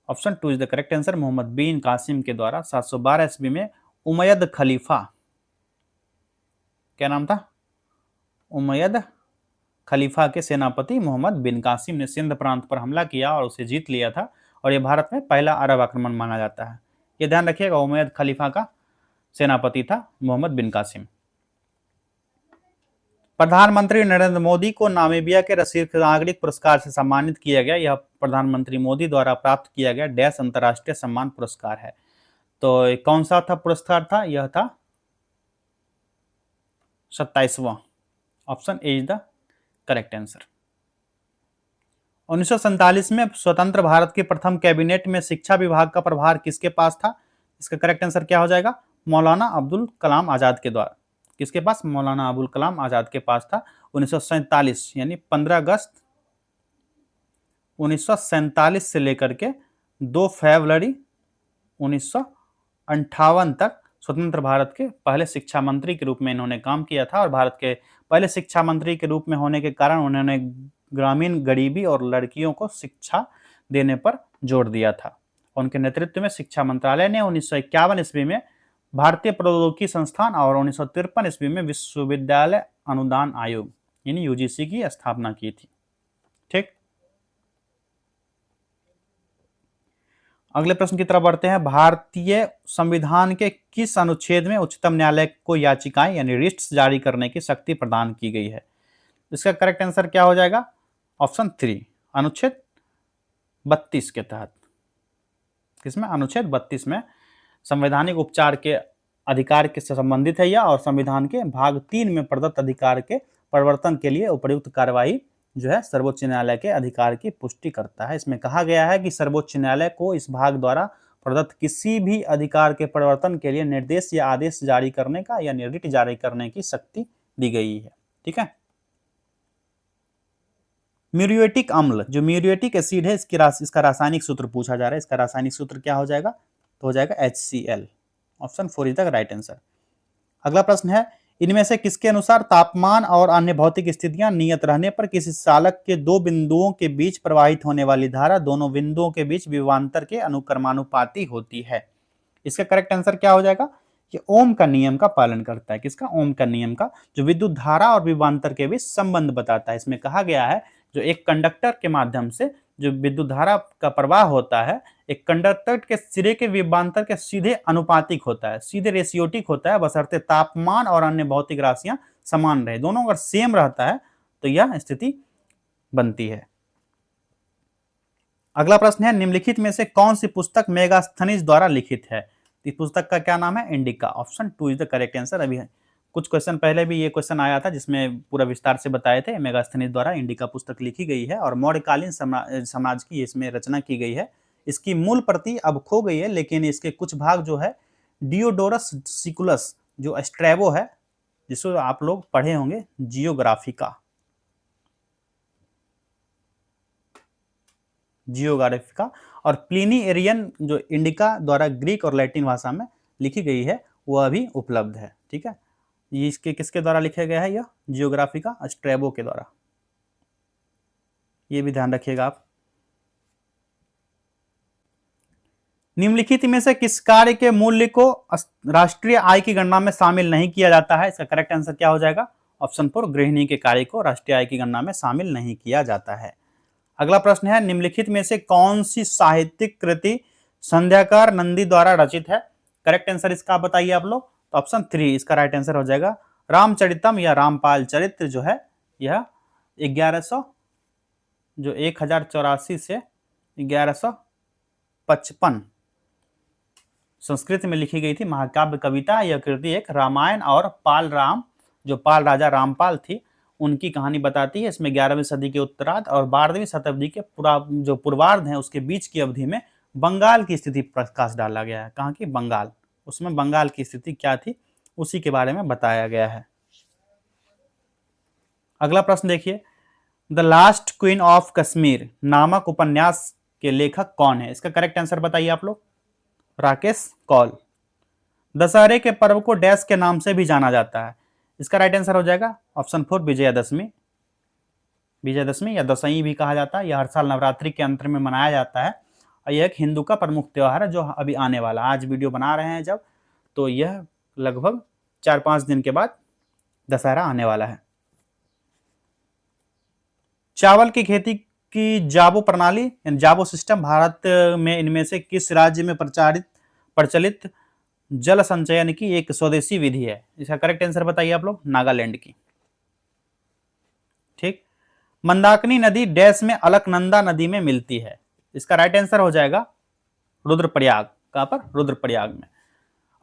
A: Option 2 is the correct answer, Mohammed bin Qasim के द्वारा 712 ईस्वी में उमैयद खलीफा, क्या नाम था? उमैयद खलीफा के सेनापति मोहम्मद बिन कासिम ने सिंध प्रांत पर हमला किया और उसे जीत लिया था, और यह भारत में पहला अरब आक्रमण माना जाता है। यह ध्यान रखिएगा, उमैयद खलीफा का सेनापति था मोहम्मद बिन कासिम। प्रधानमंत्री नरेंद्र मोदी को नामीबिया के राष्ट्रीय नागरिक पुरस्कार से सम्मानित किया गया। यह प्रधानमंत्री मोदी द्वारा प्राप्त किया गया डैश अंतर्राष्ट्रीय सम्मान पुरस्कार है। तो कौन सा था पुरस्कार था? यह था 27वां। Option A is the correct answer. 1947 में स्वतंत्र भारत के प्रथम कैबिनेट में शिक्षा विभाग का प्रभार किसके पास था? इसका करेक्ट आंसर क्या हो जाएगा? मौलाना अब्दुल कलाम आजाद के द्वारा। किसके पास? मौलाना अबुल कलाम आजाद के पास था। 1947 यानी 15 अगस्त 1947 से लेकर के 2 फरवरी 1958 तक स्वतंत्र भारत के पहले शिक्षा मंत्री के रूप में इन्होंने काम किया था, और भारत के पहले शिक्षा मंत्री के रूप में होने के कारण उन्होंने ग्रामीण गरीबी और लड़कियों को शिक्षा देने पर जोर दिया था। उनके नेतृत्व में शिक्षा मंत्रालय ने 1951 ईस्वी में भारतीय प्रौद्योगिकी संस्थान और 1953 ईस्वी में विश्वविद्यालय अनुदान आयोग यानी यूजीसी की स्थापना की थी। ठीक, अगले प्रश्न की तरफ बढ़ते हैं। भारतीय संविधान के किस अनुच्छेद में उच्चतम न्यायालय को याचिकाएं यानी रिट्स जारी करने की शक्ति प्रदान की गई है? इसका करेक्ट आंसर क्या हो जाएगा? ऑप्शन 3, अनुच्छेद 32 के तहत। किसमें? अनुच्छेद 32 में संवैधानिक उपचार के अधिकार के संबंधित है यह, और संविधान के भाग 3 में प्रदत्त अधिकार के परिवर्तन के लिए उपयुक्त कार्रवाई जो है सर्वोच्च न्यायालय के अधिकार की पुष्टि करता है। इसमें कहा गया है कि सर्वोच्च न्यायालय को इस भाग द्वारा प्रदत्त किसी भी अधिकार के परिवर्तन के लिए निर्देश या आदेश जारी करने का या रिट जारी करने की शक्ति दी गई है। ठीक है, म्यूरिएटिक अम्ल, जो म्यूरिएटिक एसिड है, इसका रासायनिक सूत्र पूछा जा रहा है। इसका रासायनिक सूत्र क्या हो जाएगा? तो हो जाएगा HCl। Option 4 is the right answer. अगला प्रश्न है, इनमें से किसके अनुसार तापमान और अन्य भौतिक स्थितियां नियत रहने पर किसी चालक के 2 बिंदुओं के बीच प्रवाहित होने वाली धारा दोनों बिंदुओं के बीच विभवांतर के अनुक्रमानुपाती होती है? इसका करेक्ट आंसर क्या हो जाएगा? कि ओम का नियम का पालन करता है। किसका? ओम का नियम का, जो विद्युत धारा और विभवांतर के बीच संबंध बताता है। इसमें कहा गया है जो एक कंडक्टर के माध्यम से जो विद्युत धारा का प्रवाह होता है, एक कंडक्टर के सिरे के विभवांतर के सीधे अनुपातिक होता है, सीधे रेशियोटिक होता है, बशर्ते तापमान और अन्य भौतिक राशियां समान रहे। दोनों अगर सेम रहता है तो यह स्थिति बनती है। अगला प्रश्न है, निम्नलिखित में से कौन सी पुस्तक मेगास्थनीज द्वारा लिखित है? इस पुस्तक का क्या नाम है? Indica. Option 2 is the correct answer. अभी कुछ क्वेश्चन पहले भी ये क्वेश्चन आया था जिसमें पूरा विस्तार से बताए थे। मेगास्थनीज द्वारा इंडिका पुस्तक लिखी गई है और मौर्यकालीन समाज की इसमें रचना की गई है। इसकी मूल प्रति अब खो गई है, लेकिन इसके कुछ भाग जो है डियोडोरस सिकुलस जो स्ट्रैबो है, जिसको आप लोग पढ़े होंगे जियोग्राफिका और प्लिनी एरियन जो इंडिका द्वारा ग्रीक और लैटिन भाषा में लिखी गई है वह अभी उपलब्ध है। ठीक है, ये इसके किसके द्वारा लिखा गया है? यह जियोग्राफिका स्ट्रैबो के द्वारा। ये भी ध्यान रखिएगा आप। निम्नलिखित में से किस कार्य के मूल्य को राष्ट्रीय आय की गणना में शामिल नहीं किया जाता है? इसका करेक्ट आंसर क्या हो जाएगा? ऑप्शन 4, गृहिणी के कार्य को राष्ट्रीय आय की गणना में शामिल नहीं किया जाता है। अगला प्रश्न है, निम्नलिखित में से कौन सी साहित्यिक कृति संध्याकर नंदी द्वारा रचित है? करेक्ट आंसर इसका बताइए आप लोग। तो ऑप्शन 3 इसका राइट आंसर हो जाएगा रामचरितम या रामपाल चरित्र जो है यह 1084 से 1155 संस्कृत में लिखी गई थी महाकाव्य कविता। यह कृति एक रामायण और पाल राम जो पाल राजा रामपाल थी उनकी कहानी बताती है। इसमें 11वीं सदी के उत्तरार्ध और 12वीं शताब्दी के जो पूर्वार्ध है उसके बीच की अवधि में बंगाल की स्थिति प्रकाश डाला गया है। कहाँ की? बंगाल। उसमें बंगाल की स्थिति क्या थी उसी के बारे में बताया गया है। अगला प्रश्न देखिए, the last queen of Kashmir नामक उपन्यास के लेखक कौन है? इसका करेक्ट आंसर बताइए आप लोग। राकेश कौल। दशहरे के पर्व को डैश के नाम से भी जाना जाता है। इसका राइट आंसर हो जाएगा ऑप्शन 4 विजयादशमी। विजयादशमी या दशई भी कहा जाता है। यह हर साल नवरात्रि के अंत में मनाया जाता है और यह एक हिंदू का प्रमुख त्योहार है जो अभी आने वाला, आज वीडियो बना रहे हैं जब, तो यह लगभग 4-5 दिन के बाद दशहरा आने वाला है। चावल की खेती की जाबो प्रणाली जाबो सिस्टम भारत में इनमें से किस राज्य में प्रचलित जल संचयन की एक स्वदेशी विधि है? इसका करेक्ट आंसर बताइए आप लोग। नागालैंड की। ठीक। मंदाकिनी नदी डैश में अलकनंदा नदी में मिलती है। इसका राइट आंसर हो जाएगा रुद्रप्रयाग। कहां पर? रुद्रप्रयाग में।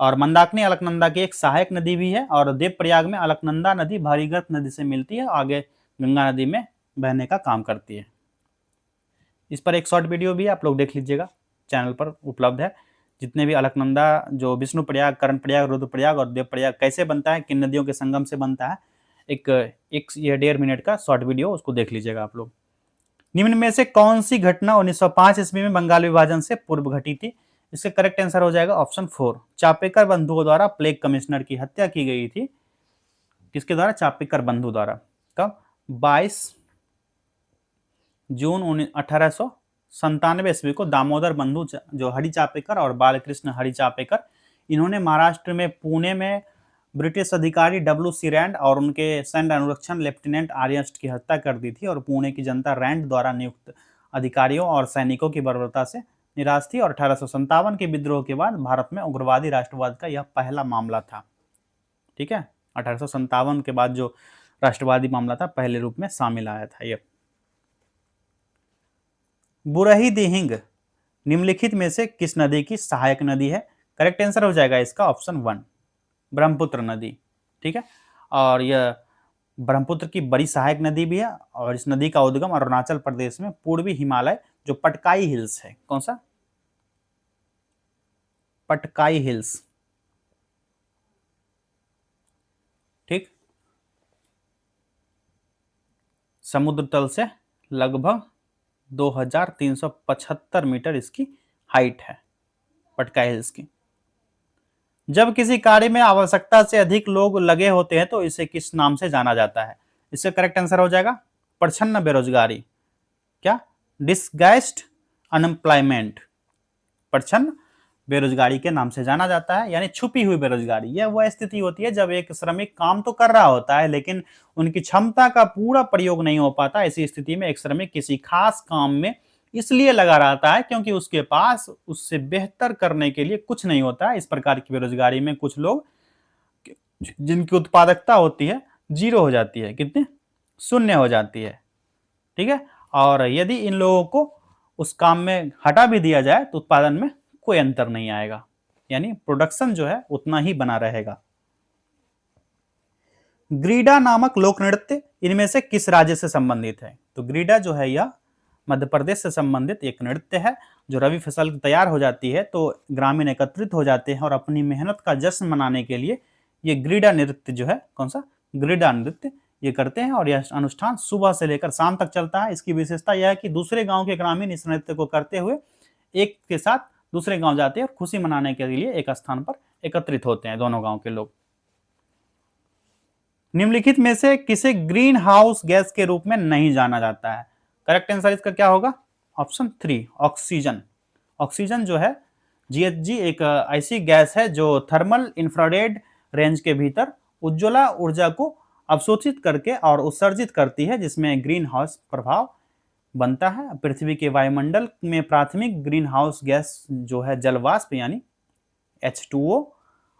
A: और मंदाकिनी अलकनंदा की एक सहायक नदी भी है और देवप्रयाग में अलकनंदा नदी भागीरथ नदी से मिलती है, आगे गंगा नदी में बहने का काम करती है। इस पर एक शॉर्ट वीडियो भी आप लोग देख लीजिएगा, चैनल पर उपलब्ध है। जितने भी अलकनंदा, जो विष्णु प्रयाग, कर्ण प्रयाग, रुद्रप्रयाग और देवप्रयाग कैसे बनता है, किन नदियों के संगम से बनता है, एक 1.5 मिनट का शॉर्ट वीडियो, उसको देख लीजिएगा आप लोग। निम्न में से कौन सी घटना 1905 ईस्वी में बंगाल विभाजन से पूर्व घटी थी? इसका करेक्ट आंसर हो जाएगा ऑप्शन 4। चापेकर बंधुओं द्वारा प्लेग कमिश्नर की हत्या की गई थी। किसके द्वारा? चापेकर बंधु द्वारा। कब? 22 जून 1897 ईस्वी को दामोदर बंधु जो हरि चापेकर और बालकृष्ण हरि चापेकर, इन्होंने महाराष्ट्र में पुणे में ब्रिटिश अधिकारी W.C. रैंड और उनके सैन्य अनुरक्षण लेफ्टिनेंट आर्यस्ट की हत्या कर दी थी और पुणे की जनता रैंड द्वारा नियुक्त अधिकारियों और सैनिकों की बर्बरता से निराश थी और 1857 के विद्रोह के बाद भारत में उग्रवादी राष्ट्रवाद का यह पहला मामला था। ठीक है, 1857 के बाद जो राष्ट्रवादी मामला था पहले रूप में शामिल आया था यह। बुरही दिहिंग निम्नलिखित में से किस नदी की सहायक नदी है? करेक्ट आंसर हो जाएगा इसका ऑप्शन 1 ब्रह्मपुत्र नदी। ठीक है, और यह ब्रह्मपुत्र की बड़ी सहायक नदी भी है और इस नदी का उद्गम अरुणाचल प्रदेश में पूर्वी हिमालय जो पटकाई हिल्स है, कौन सा? पटकाई हिल्स। ठीक, समुद्र तल से लगभग 2375 मीटर इसकी हाइट है, पटकाई हिल्स की। जब किसी कार्य में आवश्यकता से अधिक लोग लगे होते हैं तो इसे किस नाम से जाना जाता है? इसका करेक्ट आंसर हो जाएगा प्रच्छन्न बेरोजगारी। क्या? डिस्गाइस्ड अनएम्प्लॉयमेंट। प्रच्छन्न बेरोजगारी के नाम से जाना जाता है, यानी छुपी हुई बेरोजगारी। यह वह स्थिति होती है जब एक श्रमिक काम तो कर रहा होता है लेकिन उनकी क्षमता का पूरा प्रयोग नहीं हो पाता। ऐसी स्थिति में एक श्रमिक किसी खास काम में इसलिए लगा रहता है क्योंकि उसके पास उससे बेहतर करने के लिए कुछ नहीं होता है। इस प्रकार की बेरोजगारी में कुछ लोग जिनकी उत्पादकता होती है 0 हो जाती है, कितने? 0 हो जाती है। ठीक है, और यदि इन लोगों को उस काम में हटा भी दिया जाए तो उत्पादन में कोई अंतर नहीं आएगा, यानी प्रोडक्शन जो है उतना ही बना रहेगा। ग्रीडा नामक लोक नृत्य इनमें से किस राज्य से संबंधित है? तो ग्रीडा जो है यह मध्य प्रदेश से संबंधित एक नृत्य है। जो रबी फसल तैयार हो जाती है तो ग्रामीण एकत्रित हो जाते हैं और अपनी मेहनत का जश्न मनाने के लिए ये ग्रीडा नृत्य जो है, कौन सा? ग्रीडा नृत्य ये करते हैं और यह अनुष्ठान सुबह से लेकर शाम तक चलता है। इसकी विशेषता यह है कि दूसरे गांव के ग्रामीण इस नृत्य को करते हुए एक के साथ दूसरे गांव जाते हैं और खुशी मनाने के लिए एक स्थान पर एकत्रित होते हैं दोनों गांव के लोग। निम्नलिखित में से किसे ग्रीन हाउस गैस के रूप में नहीं जाना जाता है? करेक्ट आंसर इसका क्या होगा? Option 3 oxygen. ऑक्सीजन जो है GHG एक ऐसी गैस है जो थर्मल इंफ्रारेड रेंज के भीतर उज्ज्वला ऊर्जा को अवशोषित करके और उत्सर्जित करती है, जिसमें ग्रीन हाउस प्रभाव बनता है। पृथ्वी के वायुमंडल में प्राथमिक ग्रीन हाउस गैस जो है जलवाष्प यानी H2O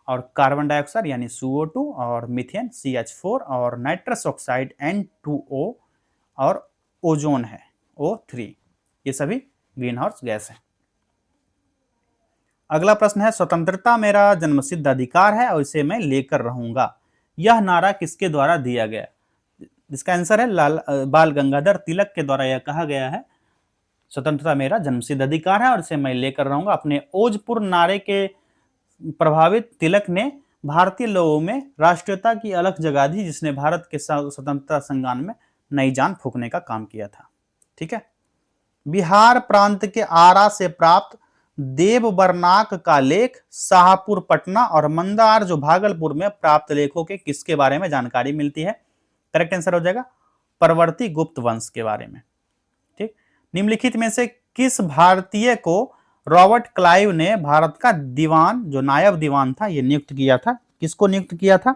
A: और कार्बन डाइऑक्साइड यानी CO2 और मीथेन CH4 और नाइट्रस ऑक्साइड N2O और ओजोन है O3, ये सभी ग्रीन हाउस गैस है। अगला प्रश्न है, स्वतंत्रता मेरा जन्मसिद्ध अधिकार है और इसे मैं लेकर रहूंगा। यह नारा किसके द्वारा दिया गया? इसका आंसर है बाल गंगाधर तिलक के द्वारा यह कहा गया है, स्वतंत्रता मेरा जन्मसिद्ध अधिकार है और इसे मैं लेकर रहूंगा। अपने ओजपुर नारे के प्रभावित तिलक ने भारतीय लोगों में राष्ट्रीयता की अलख जगा दी, जिसने भारत के स्वतंत्रता संग्राम में नई जान फूंकने का काम किया था। ठीक है। बिहार प्रांत के आरा से प्राप्त देवबरनाक का लेख शाहपुर पटना और मंदार जो भागलपुर में प्राप्त लेखों के किसके बारे में जानकारी मिलती है? करेक्ट आंसर हो जाएगा परवर्ती गुप्त वंश के बारे में। ठीक। निम्नलिखित में से किस भारतीय को रॉबर्ट क्लाइव ने भारत का दीवान, जो नायब दीवान था, यह नियुक्त किया था? किसको नियुक्त किया था?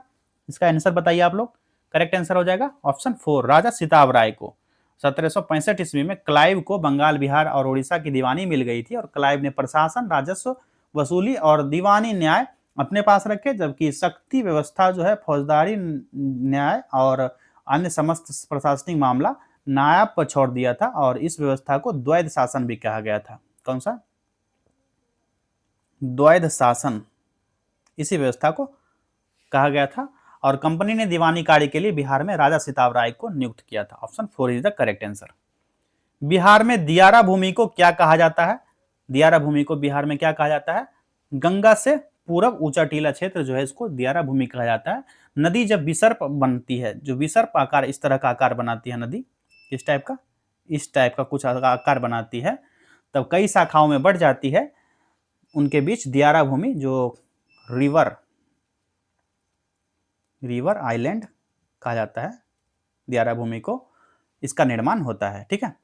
A: इसका आंसर बताइए आप लोग। करेक्ट आंसर हो जाएगा ऑप्शन 4, राजा सिताब राय को। 1765 ईस्वी में क्लाइव को बंगाल, बिहार और उड़ीसा की दीवानी मिल गई थी और क्लाइव ने प्रशासन, राजस्व वसूली और दीवानी न्याय अपने पास रखे, जबकि शक्ति व्यवस्था जो है फौजदारी न्याय और अन्य समस्त प्रशासनिक मामला नायब पर छोड़ दिया था और इस व्यवस्था को द्वैध शासन भी कहा गया था। कौन सा? द्वैध शासन, इसी व्यवस्था को कहा गया था और कंपनी ने दीवानी कार्य के लिए बिहार में राजा सिताब राय को नियुक्त किया था। Option 4 is the correct answer. Bihar में दियारा भूमि को क्या कहा जाता है? दियारा भूमि को बिहार में क्या कहा जाता है? गंगा से पूरब ऊंचा टीला क्षेत्र जो है इसको दियारा भूमि कहा जाता है। नदी जब विसर्प बनती है, जो विसर्प आकार, इस तरह का आकार बनाती है नदी, इस टाइप का कुछ आकार बनाती है, तब कई शाखाओं में बढ़ जाती है, उनके बीच दियारा भूमि, जो रिवर आइलैंड कहा जाता है दियारा भूमि को, इसका निर्माण होता है। ठीक है।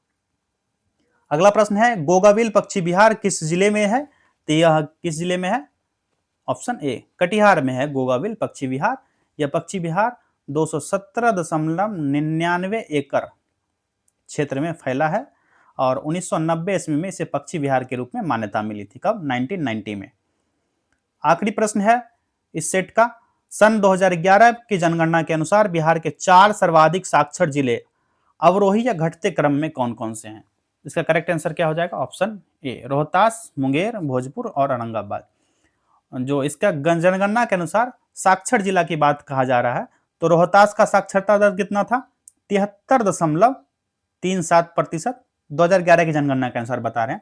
A: अगला प्रश्न है, गोगाविल पक्षी विहार किस जिले में है? तो यह किस जिले में है? ऑप्शन ए, कटिहार में है गोगाविल पक्षी विहार। यह पक्षी विहार 217.99 एकड़ क्षेत्र में फैला है और 1990 ईस्वी में इसे पक्षी विहार के रूप में मान्यता मिली थी। कब? 1990 में। आखिरी प्रश्न है इस सेट का, सन 2011 की जनगणना के अनुसार बिहार के 4 सर्वाधिक साक्षर जिले अवरोही या घटते क्रम में कौन कौन से हैं? इसका करेक्ट आंसर क्या हो जाएगा? ऑप्शन ए, रोहतास, मुंगेर, भोजपुर और औरंगाबाद। जो इसका जनगणना के अनुसार साक्षर जिला की बात कहा जा रहा है, तो रोहतास का साक्षरता दर कितना था? 73.37%, 2011 की जनगणना के अनुसार बता रहे हैं।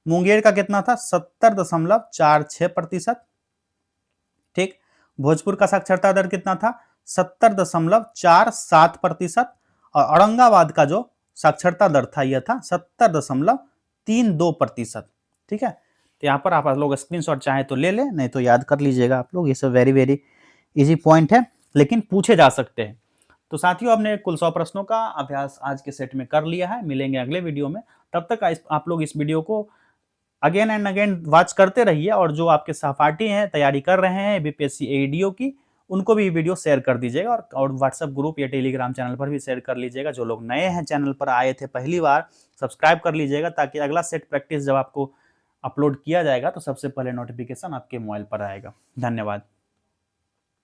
A: मुंगेर का कितना था? 70.46%। ठीक। भोजपुर का साक्षरता दर कितना था? 70.47%। और औरंगाबाद का जो साक्षरता दर था यह था 70.32%। ठीक है। तो यहाँ पर आप लोग स्क्रीनशॉट चाहे तो ले लें, नहीं तो याद कर लीजिएगा आप लोग। ये सब वेरी वेरी इजी पॉइंट है, लेकिन पूछे जा सकते हैं। तो साथियों, हमने कुल 100 प्रश्नों का अभ्यास आज के सेट में कर लिया है। मिलेंगे अगले वीडियो में। तब तक आप लोग इस वीडियो को अगेन एंड अगेन वॉच करते रहिए और जो आपके सहपाठी हैं, तैयारी कर रहे हैं बीपीएससी एडीओ की, उनको भी वीडियो शेयर कर दीजिएगा और व्हाट्सएप ग्रुप या टेलीग्राम चैनल पर भी शेयर कर लीजिएगा। जो लोग नए हैं, चैनल पर आए थे पहली बार, सब्सक्राइब कर लीजिएगा, ताकि अगला सेट प्रैक्टिस जब आपको अपलोड किया जाएगा तो सबसे पहले नोटिफिकेशन आपके मोबाइल पर आएगा। धन्यवाद।